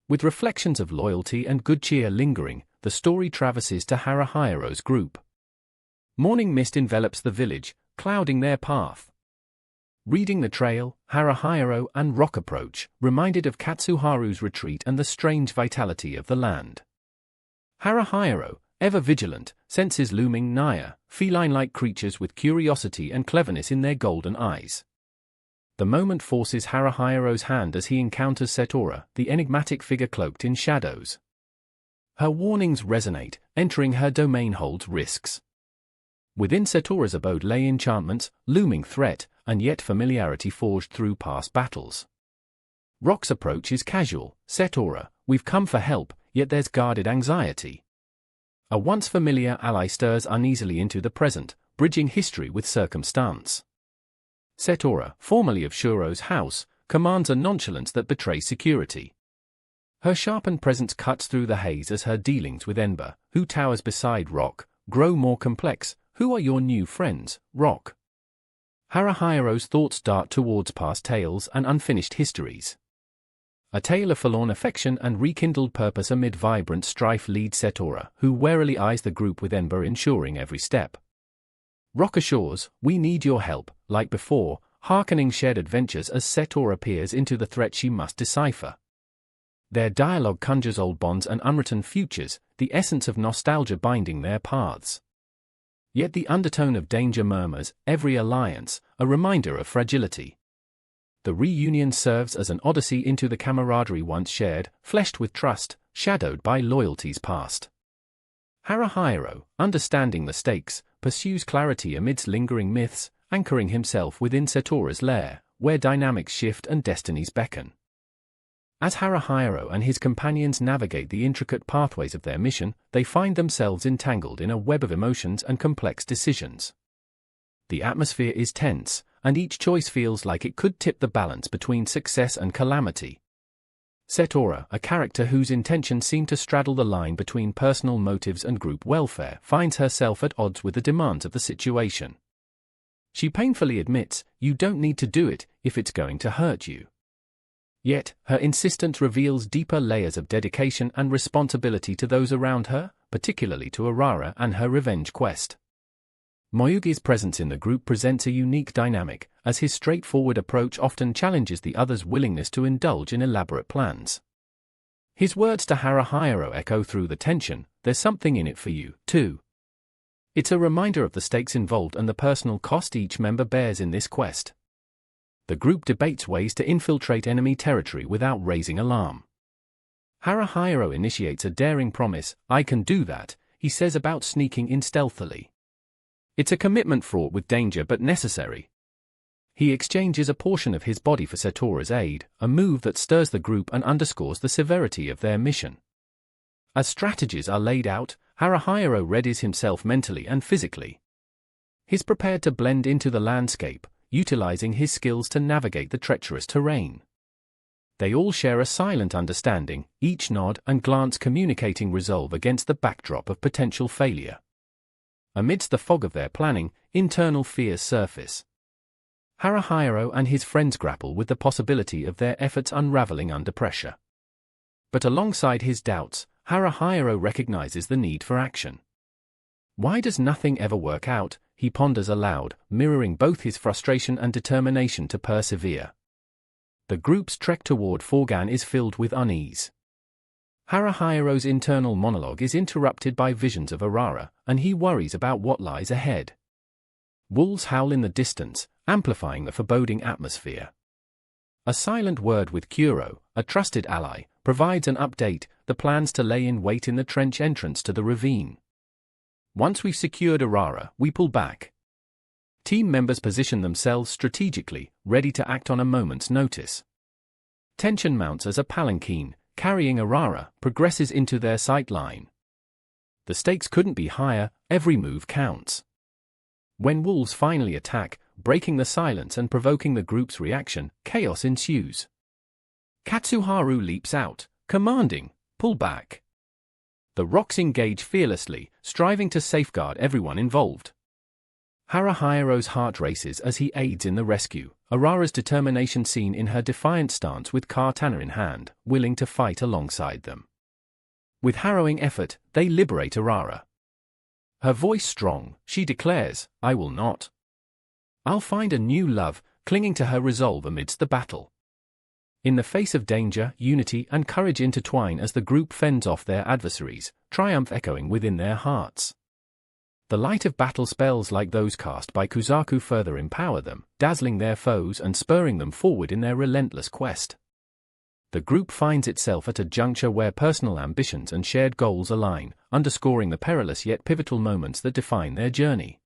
With reflections of loyalty and good cheer lingering, the story traverses to Haruhiro's group. Morning mist envelops the village, clouding their path. Reading the trail, Haruhiro and Rock approach, reminded of Katsuharu's retreat and the strange vitality of the land. Haruhiro, ever vigilant, senses looming nigher, feline-like creatures with curiosity and cleverness in their golden eyes. The moment forces Haruhiro's hand as he encounters Setora, the enigmatic figure cloaked in shadows. Her warnings resonate, entering her domain holds risks. Within Setora's abode lay enchantments, looming threat, and yet familiarity forged through past battles. Rock's approach is casual, Setora, we've come for help, yet there's guarded anxiety. A once familiar ally stirs uneasily into the present, bridging history with circumstance. Setora, formerly of Shuro's house, commands a nonchalance that betrays security. Her sharpened presence cuts through the haze as her dealings with Ember, who towers beside Rock, grow more complex. Who are your new friends, Rock? Haruhiro's thoughts dart towards past tales and unfinished histories. A tale of forlorn affection and rekindled purpose amid vibrant strife leads Setora, who warily eyes the group with Ember ensuring every step. Rock assures, we need your help, like before, hearkening shared adventures as Setora peers into the threat she must decipher. Their dialogue conjures old bonds and unwritten futures, the essence of nostalgia binding their paths. Yet the undertone of danger murmurs, every alliance, a reminder of fragility. The reunion serves as an odyssey into the camaraderie once shared, fleshed with trust, shadowed by loyalties past. Haruhiro, understanding the stakes, pursues clarity amidst lingering myths, anchoring himself within Setora's lair, where dynamics shift and destinies beckon. As Haruhiro and his companions navigate the intricate pathways of their mission, they find themselves entangled in a web of emotions and complex decisions. The atmosphere is tense, and each choice feels like it could tip the balance between success and calamity. Setora, a character whose intentions seem to straddle the line between personal motives and group welfare, finds herself at odds with the demands of the situation. She painfully admits, you don't need to do it if it's going to hurt you. Yet, her insistence reveals deeper layers of dedication and responsibility to those around her, particularly to Arara and her revenge quest. Moyugi's presence in the group presents a unique dynamic, as his straightforward approach often challenges the others' willingness to indulge in elaborate plans. His words to Haruhiro echo through the tension, there's something in it for you, too. It's a reminder of the stakes involved and the personal cost each member bears in this quest. The group debates ways to infiltrate enemy territory without raising alarm. Haruhiro initiates a daring promise, I can do that, he says about sneaking in stealthily. It's a commitment fraught with danger but necessary. He exchanges a portion of his body for Satoru's aid, a move that stirs the group and underscores the severity of their mission. As strategies are laid out, Haruhiro readies himself mentally and physically. He's prepared to blend into the landscape, utilizing his skills to navigate the treacherous terrain. They all share a silent understanding, each nod and glance communicating resolve against the backdrop of potential failure. Amidst the fog of their planning, internal fears surface. Haruhiro and his friends grapple with the possibility of their efforts unraveling under pressure. But alongside his doubts, Haruhiro recognizes the need for action. Why does nothing ever work out? He ponders aloud, mirroring both his frustration and determination to persevere. The group's trek toward Forgan is filled with unease. Haruhiro's internal monologue is interrupted by visions of Arara, and he worries about what lies ahead. Wolves howl in the distance, amplifying the foreboding atmosphere. A silent word with Kuro, a trusted ally, provides an update, the plans to lay in wait in the trench entrance to the ravine. Once we've secured Arara, we pull back. Team members position themselves strategically, ready to act on a moment's notice. Tension mounts as a palanquin, carrying Arara, progresses into their sight line. The stakes couldn't be higher, every move counts. When wolves finally attack, breaking the silence and provoking the group's reaction, chaos ensues. Katsuharu leaps out, commanding, "Pull back." The rocks engage fearlessly, striving to safeguard everyone involved. Haruhiro's heart races as he aids in the rescue, Arara's determination seen in her defiant stance with katana in hand, willing to fight alongside them. With harrowing effort, they liberate Arara. Her voice strong, she declares, "I will not. I'll find a new love," clinging to her resolve amidst the battle. In the face of danger, unity and courage intertwine as the group fends off their adversaries, triumph echoing within their hearts. The light of battle spells like those cast by Kuzaku further empower them, dazzling their foes and spurring them forward in their relentless quest. The group finds itself at a juncture where personal ambitions and shared goals align, underscoring the perilous yet pivotal moments that define their journey.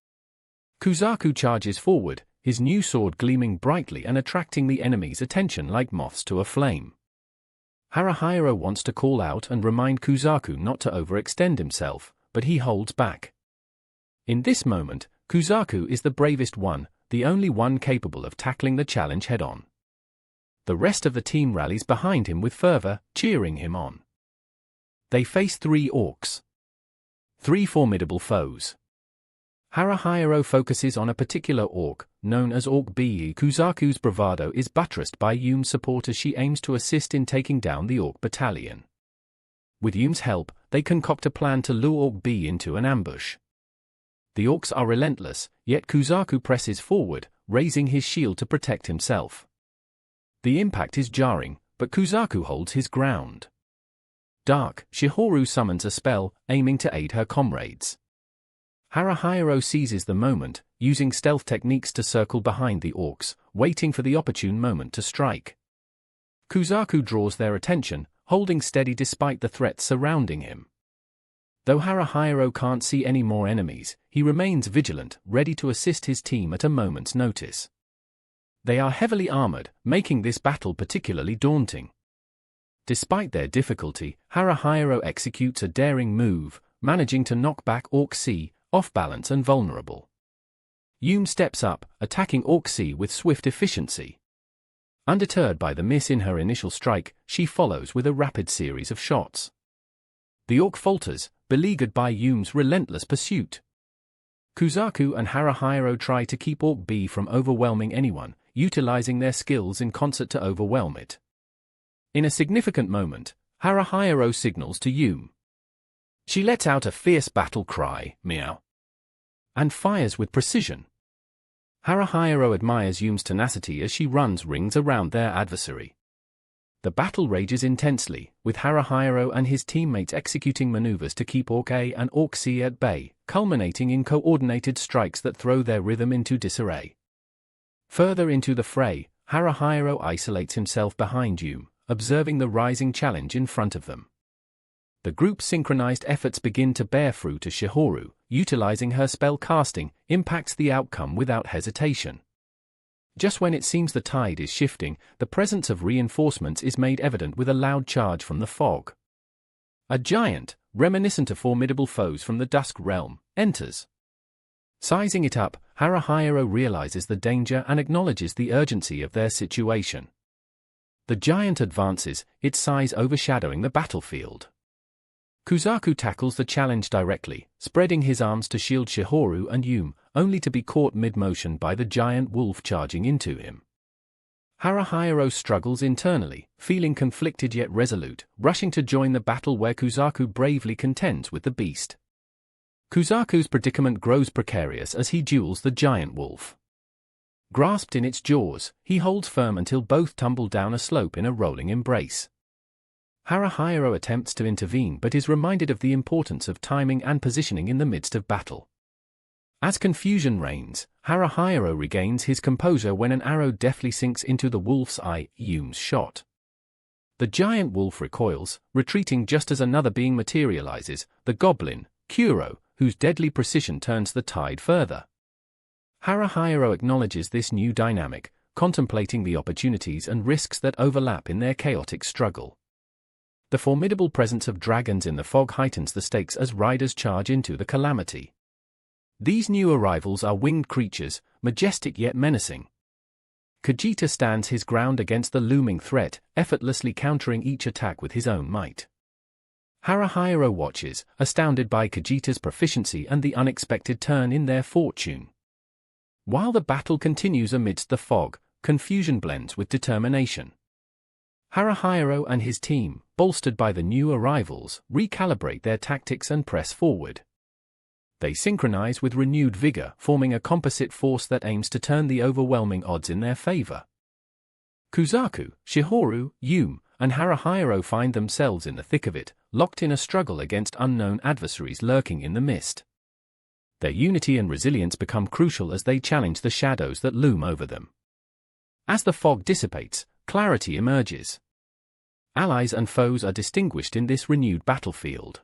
Kuzaku charges forward, his new sword gleaming brightly and attracting the enemy's attention like moths to a flame. Haruhiro wants to call out and remind Kuzaku not to overextend himself, but he holds back. In this moment, Kuzaku is the bravest one, the only one capable of tackling the challenge head-on. The rest of the team rallies behind him with fervor, cheering him on. They face 3 orcs. 3 formidable foes. Haruhiro focuses on a particular orc, known as Orc B. Kuzaku's bravado is buttressed by Yume's support as she aims to assist in taking down the orc battalion. With Yume's help, they concoct a plan to lure Orc B into an ambush. The orcs are relentless, yet Kuzaku presses forward, raising his shield to protect himself. The impact is jarring, but Kuzaku holds his ground. Dark, Shihoru summons a spell, aiming to aid her comrades. Haruhiro seizes the moment, using stealth techniques to circle behind the orcs, waiting for the opportune moment to strike. Kuzaku draws their attention, holding steady despite the threats surrounding him. Though Haruhiro can't see any more enemies, he remains vigilant, ready to assist his team at a moment's notice. They are heavily armored, making this battle particularly daunting. Despite their difficulty, Haruhiro executes a daring move, managing to knock back Orc C, off balance and vulnerable. Yume steps up, attacking Orc C with swift efficiency. Undeterred by the miss in her initial strike, she follows with a rapid series of shots. The orc falters, beleaguered by Yume's relentless pursuit. Kuzaku and Haruhiro try to keep Orc B from overwhelming anyone, utilizing their skills in concert to overwhelm it. In a significant moment, Haruhiro signals to Yume. She lets out a fierce battle cry, meow, and fires with precision. Haruhiro admires Yume's tenacity as she runs rings around their adversary. The battle rages intensely, with Haruhiro and his teammates executing maneuvers to keep Orc A and Orc C at bay, culminating in coordinated strikes that throw their rhythm into disarray. Further into the fray, Haruhiro isolates himself behind Yume, observing the rising challenge in front of them. The group's synchronized efforts begin to bear fruit as Shihoru, utilizing her spell casting, impacts the outcome without hesitation. Just when it seems the tide is shifting, the presence of reinforcements is made evident with a loud charge from the fog. A giant, reminiscent of formidable foes from the Dusk Realm, enters. Sizing it up, Haruhiro realizes the danger and acknowledges the urgency of their situation. The giant advances, its size overshadowing the battlefield. Kuzaku tackles the challenge directly, spreading his arms to shield Shihoru and Yume, only to be caught mid-motion by the giant wolf charging into him. Haruhiro struggles internally, feeling conflicted yet resolute, rushing to join the battle where Kuzaku bravely contends with the beast. Kuzaku's predicament grows precarious as he duels the giant wolf. Grasped in its jaws, he holds firm until both tumble down a slope in a rolling embrace. Haruhiro attempts to intervene but is reminded of the importance of timing and positioning in the midst of battle. As confusion reigns, Haruhiro regains his composure when an arrow deftly sinks into the wolf's eye, Yume's shot. The giant wolf recoils, retreating just as another being materializes, the goblin, Kuro, whose deadly precision turns the tide further. Haruhiro acknowledges this new dynamic, contemplating the opportunities and risks that overlap in their chaotic struggle. The formidable presence of dragons in the fog heightens the stakes as riders charge into the calamity. These new arrivals are winged creatures, majestic yet menacing. Kajita stands his ground against the looming threat, effortlessly countering each attack with his own might. Haruhiro watches, astounded by Kajita's proficiency and the unexpected turn in their fortune. While the battle continues amidst the fog, confusion blends with determination. Haruhiro and his team, bolstered by the new arrivals, recalibrate their tactics and press forward. They synchronize with renewed vigor, forming a composite force that aims to turn the overwhelming odds in their favor. Kuzaku, Shihoru, Yume, and Haruhiro find themselves in the thick of it, locked in a struggle against unknown adversaries lurking in the mist. Their unity and resilience become crucial as they challenge the shadows that loom over them. As the fog dissipates, clarity emerges. Allies and foes are distinguished in this renewed battlefield.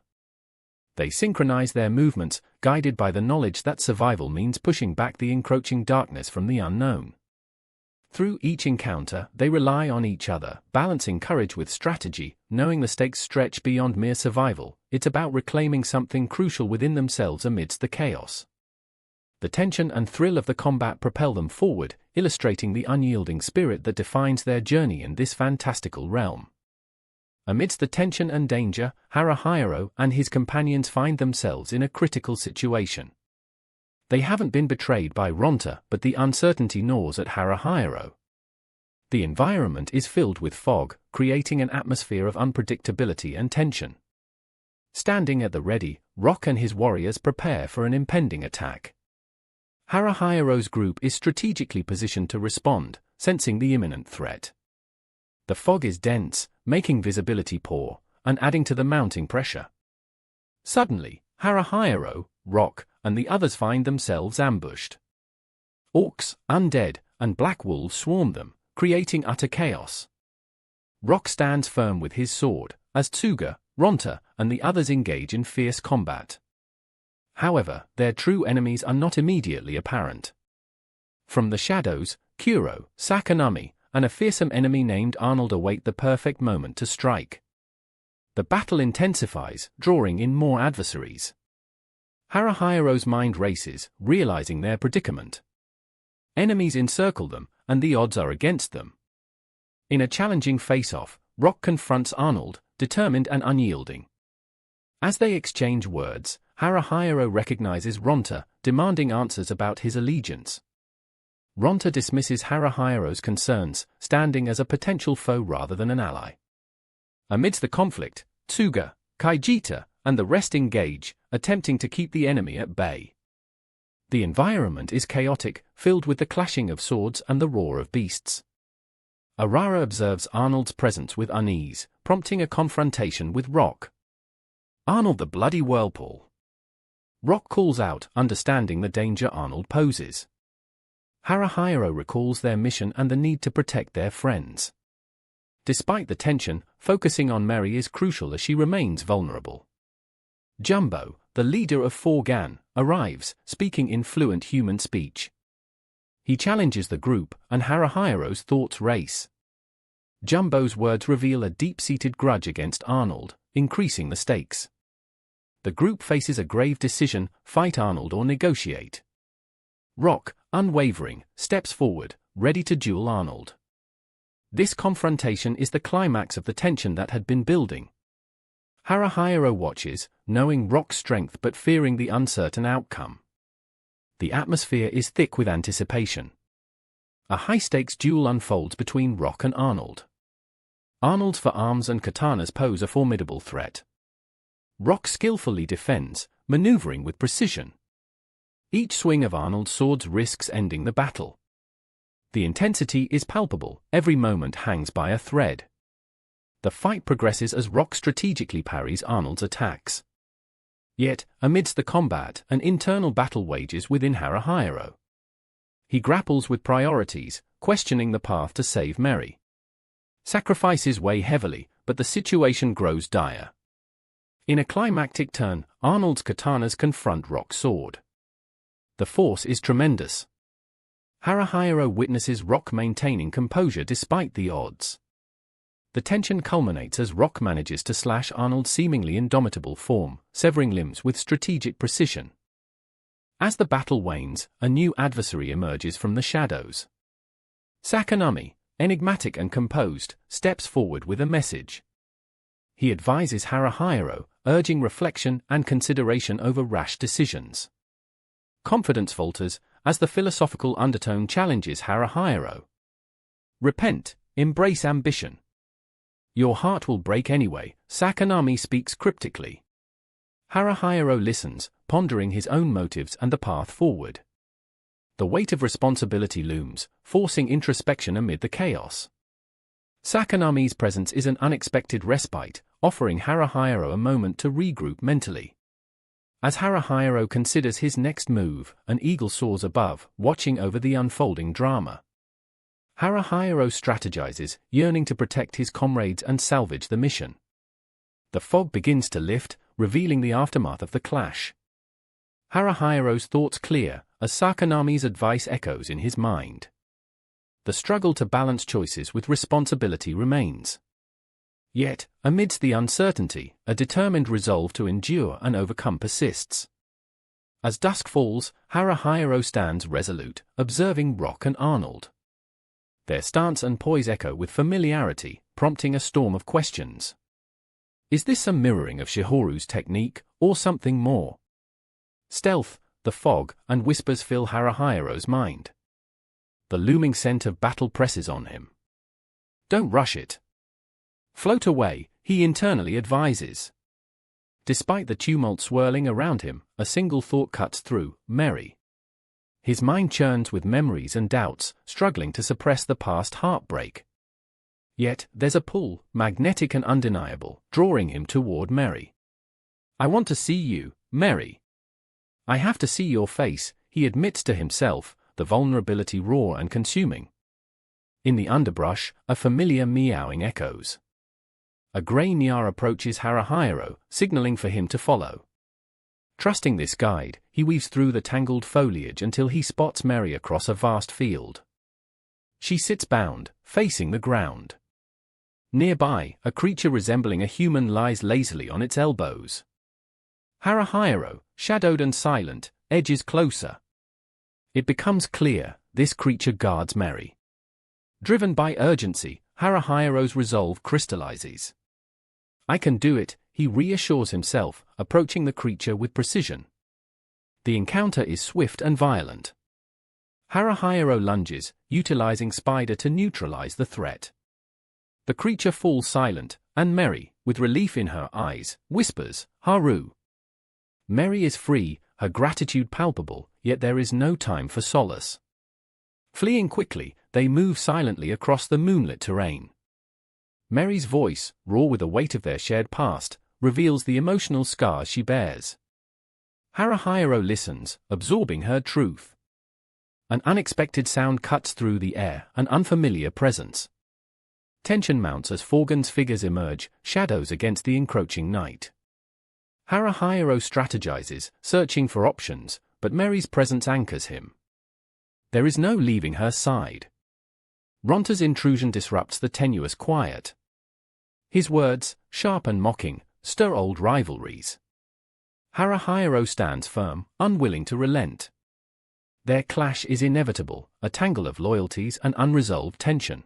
They synchronize their movements, guided by the knowledge that survival means pushing back the encroaching darkness from the unknown. Through each encounter, they rely on each other, balancing courage with strategy, knowing the stakes stretch beyond mere survival. It's about reclaiming something crucial within themselves amidst the chaos. The tension and thrill of the combat propel them forward, illustrating the unyielding spirit that defines their journey in this fantastical realm. Amidst the tension and danger, Haruhiro and his companions find themselves in a critical situation. They haven't been betrayed by Ronta, but the uncertainty gnaws at Haruhiro. The environment is filled with fog, creating an atmosphere of unpredictability and tension. Standing at the ready, Rock and his warriors prepare for an impending attack. Haruhiro's group is strategically positioned to respond, sensing the imminent threat. The fog is dense, making visibility poor, and adding to the mounting pressure. Suddenly, Haruhiro, Rock, and the others find themselves ambushed. Orcs, undead, and black wolves swarm them, creating utter chaos. Rock stands firm with his sword, as Tsuga, Ronta, and the others engage in fierce combat. However, their true enemies are not immediately apparent. From the shadows, Kuro, Sakanami, and a fearsome enemy named Arnold await the perfect moment to strike. The battle intensifies, drawing in more adversaries. Haruhiro's mind races, realizing their predicament. Enemies encircle them, and the odds are against them. In a challenging face-off, Rock confronts Arnold, determined and unyielding. As they exchange words, Haruhiro recognizes Ronta, demanding answers about his allegiance. Ronta dismisses Haruhiro's concerns, standing as a potential foe rather than an ally. Amidst the conflict, Tsuga, Kaijita, and the rest engage, attempting to keep the enemy at bay. The environment is chaotic, filled with the clashing of swords and the roar of beasts. Arara observes Arnold's presence with unease, prompting a confrontation with Rock. Arnold the bloody whirlpool. Rock calls out, understanding the danger Arnold poses. Haruhiro recalls their mission and the need to protect their friends. Despite the tension, focusing on Mary is crucial as she remains vulnerable. Jumbo, the leader of 4gan, arrives, speaking in fluent human speech. He challenges the group, and Haruhiro's thoughts race. Jumbo's words reveal a deep-seated grudge against Arnold, increasing the stakes. The group faces a grave decision: fight Arnold or negotiate. Rock, unwavering, steps forward, ready to duel Arnold. This confrontation is the climax of the tension that had been building. Haruhiro watches, knowing Rock's strength but fearing the uncertain outcome. The atmosphere is thick with anticipation. A high-stakes duel unfolds between Rock and Arnold. Arnold's firearms and katanas pose a formidable threat. Rock skillfully defends, maneuvering with precision. Each swing of Arnold's swords risks ending the battle. The intensity is palpable, every moment hangs by a thread. The fight progresses as Rock strategically parries Arnold's attacks. Yet, amidst the combat, an internal battle wages within Haruhiro. He grapples with priorities, questioning the path to save Mary. Sacrifices weigh heavily, but the situation grows dire. In a climactic turn, Arnold's katanas confront Rock's sword. The force is tremendous. Haruhiro witnesses Rock maintaining composure despite the odds. The tension culminates as Rock manages to slash Arnold's seemingly indomitable form, severing limbs with strategic precision. As the battle wanes, a new adversary emerges from the shadows. Sakanami, enigmatic and composed, steps forward with a message. He advises Haruhiro, urging reflection and consideration over rash decisions. Confidence falters, as the philosophical undertone challenges Haruhiro. Repent, embrace ambition. Your heart will break anyway, Sakanami speaks cryptically. Haruhiro listens, pondering his own motives and the path forward. The weight of responsibility looms, forcing introspection amid the chaos. Sakanami's presence is an unexpected respite, offering Haruhiro a moment to regroup mentally. As Haruhiro considers his next move, an eagle soars above, watching over the unfolding drama. Haruhiro strategizes, yearning to protect his comrades and salvage the mission. The fog begins to lift, revealing the aftermath of the clash. Haruhiro's thoughts clear, as Sakanami's advice echoes in his mind. The struggle to balance choices with responsibility remains. Yet, amidst the uncertainty, a determined resolve to endure and overcome persists. As dusk falls, Haruhiro stands resolute, observing Rock and Arnold. Their stance and poise echo with familiarity, prompting a storm of questions. Is this a mirroring of Shihoru's technique, or something more? Stealth, the fog, and whispers fill Haruhiro's mind. The looming scent of battle presses on him. Don't rush it. Float away, he internally advises. Despite the tumult swirling around him, a single thought cuts through: Mary. His mind churns with memories and doubts, struggling to suppress the past heartbreak. Yet, there's a pull, magnetic and undeniable, drawing him toward Mary. I want to see you, Mary. I have to see your face, he admits to himself, the vulnerability raw and consuming. In the underbrush, a familiar meowing echoes. A grey Nyar approaches Haruhiro, signaling for him to follow. Trusting this guide, he weaves through the tangled foliage until he spots Mary across a vast field. She sits bound, facing the ground. Nearby, a creature resembling a human lies lazily on its elbows. Haruhiro, shadowed and silent, edges closer. It becomes clear, this creature guards Mary. Driven by urgency, Haruhiro's resolve crystallizes. I can do it, he reassures himself, approaching the creature with precision. The encounter is swift and violent. Haruhiro lunges, utilizing Spider to neutralize the threat. The creature falls silent, and Mary, with relief in her eyes, whispers, Haru. Mary is free, her gratitude palpable, yet there is no time for solace. Fleeing quickly, they move silently across the moonlit terrain. Mary's voice, raw with the weight of their shared past, reveals the emotional scars she bears. Haruhiro listens, absorbing her truth. An unexpected sound cuts through the air, an unfamiliar presence. Tension mounts as Forgan's figures emerge, shadows against the encroaching night. Haruhiro strategizes, searching for options, but Meri's presence anchors him. There is no leaving her side. Ronta's intrusion disrupts the tenuous quiet. His words, sharp and mocking, stir old rivalries. Haruhiro stands firm, unwilling to relent. Their clash is inevitable, a tangle of loyalties and unresolved tension.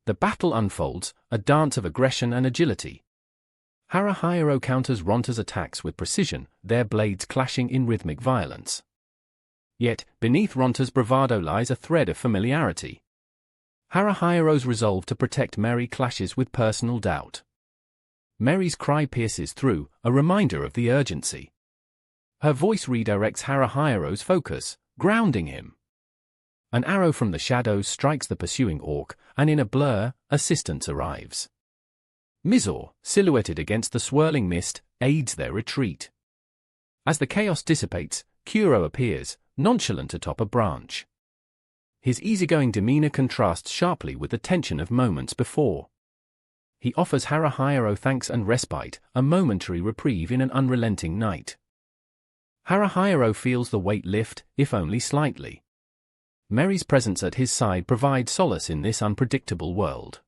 The battle unfolds, a dance of aggression and agility. Haruhiro counters Ronta's attacks with precision, their blades clashing in rhythmic violence. Yet, beneath Ronta's bravado lies a thread of familiarity. Haruhiro's resolve to protect Meri clashes with personal doubt. Meri's cry pierces through, a reminder of the urgency. Her voice redirects Haruhiro's focus, grounding him. An arrow from the shadows strikes the pursuing orc, and in a blur, assistance arrives. Mizor, silhouetted against the swirling mist, aids their retreat. As the chaos dissipates, Kuro appears, nonchalant atop a branch. His easygoing demeanor contrasts sharply with the tension of moments before. He offers Haruhiro thanks and respite, a momentary reprieve in an unrelenting night. Haruhiro feels the weight lift, if only slightly. Meri's presence at his side provides solace in this unpredictable world.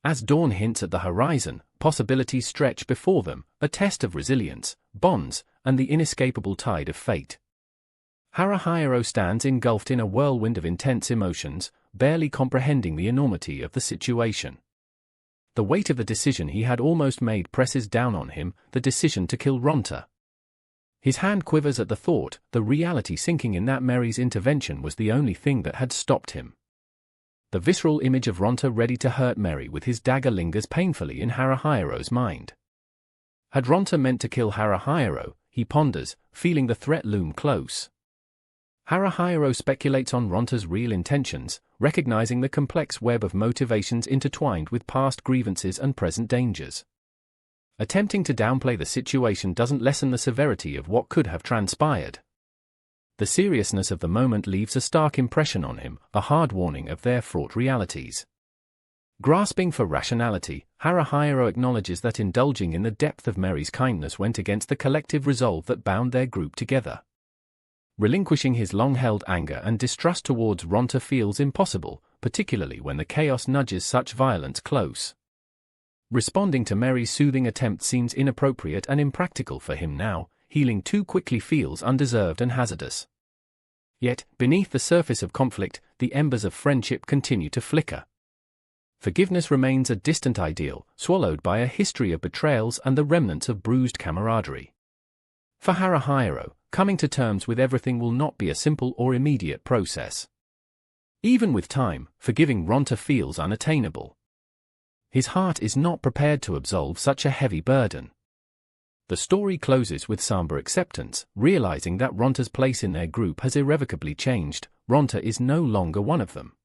As dawn hints at the horizon, possibilities stretch before them, a test of resilience, bonds, and the inescapable tide of fate. Haruhiro stands engulfed in a whirlwind of intense emotions, barely comprehending the enormity of the situation. The weight of the decision he had almost made presses down on him, the decision to kill Ronta. His hand quivers at the thought, the reality sinking in that Meri's intervention was the only thing that had stopped him. The visceral image of Ronta ready to hurt Meri with his dagger lingers painfully in Haruhiro's mind. Had Ronta meant to kill Haruhiro, he ponders, feeling the threat loom close. Haruhiro speculates on Ronta's real intentions, recognizing the complex web of motivations intertwined with past grievances and present dangers. Attempting to downplay the situation doesn't lessen the severity of what could have transpired. The seriousness of the moment leaves a stark impression on him, a hard warning of their fraught realities. Grasping for rationality, Haruhiro acknowledges that indulging in the depth of Meri's kindness went against the collective resolve that bound their group together. Relinquishing his long-held anger and distrust towards Ronta feels impossible, particularly when the chaos nudges such violence close. Responding to Meri's soothing attempt seems inappropriate and impractical for him now, healing too quickly feels undeserved and hazardous. Yet, beneath the surface of conflict, the embers of friendship continue to flicker. Forgiveness remains a distant ideal, swallowed by a history of betrayals and the remnants of bruised camaraderie. For Haruhiro, coming to terms with everything will not be a simple or immediate process. Even with time, forgiving Ronta feels unattainable. His heart is not prepared to absolve such a heavy burden. The story closes with somber acceptance, realizing that Ronta's place in their group has irrevocably changed. Ronta is no longer one of them.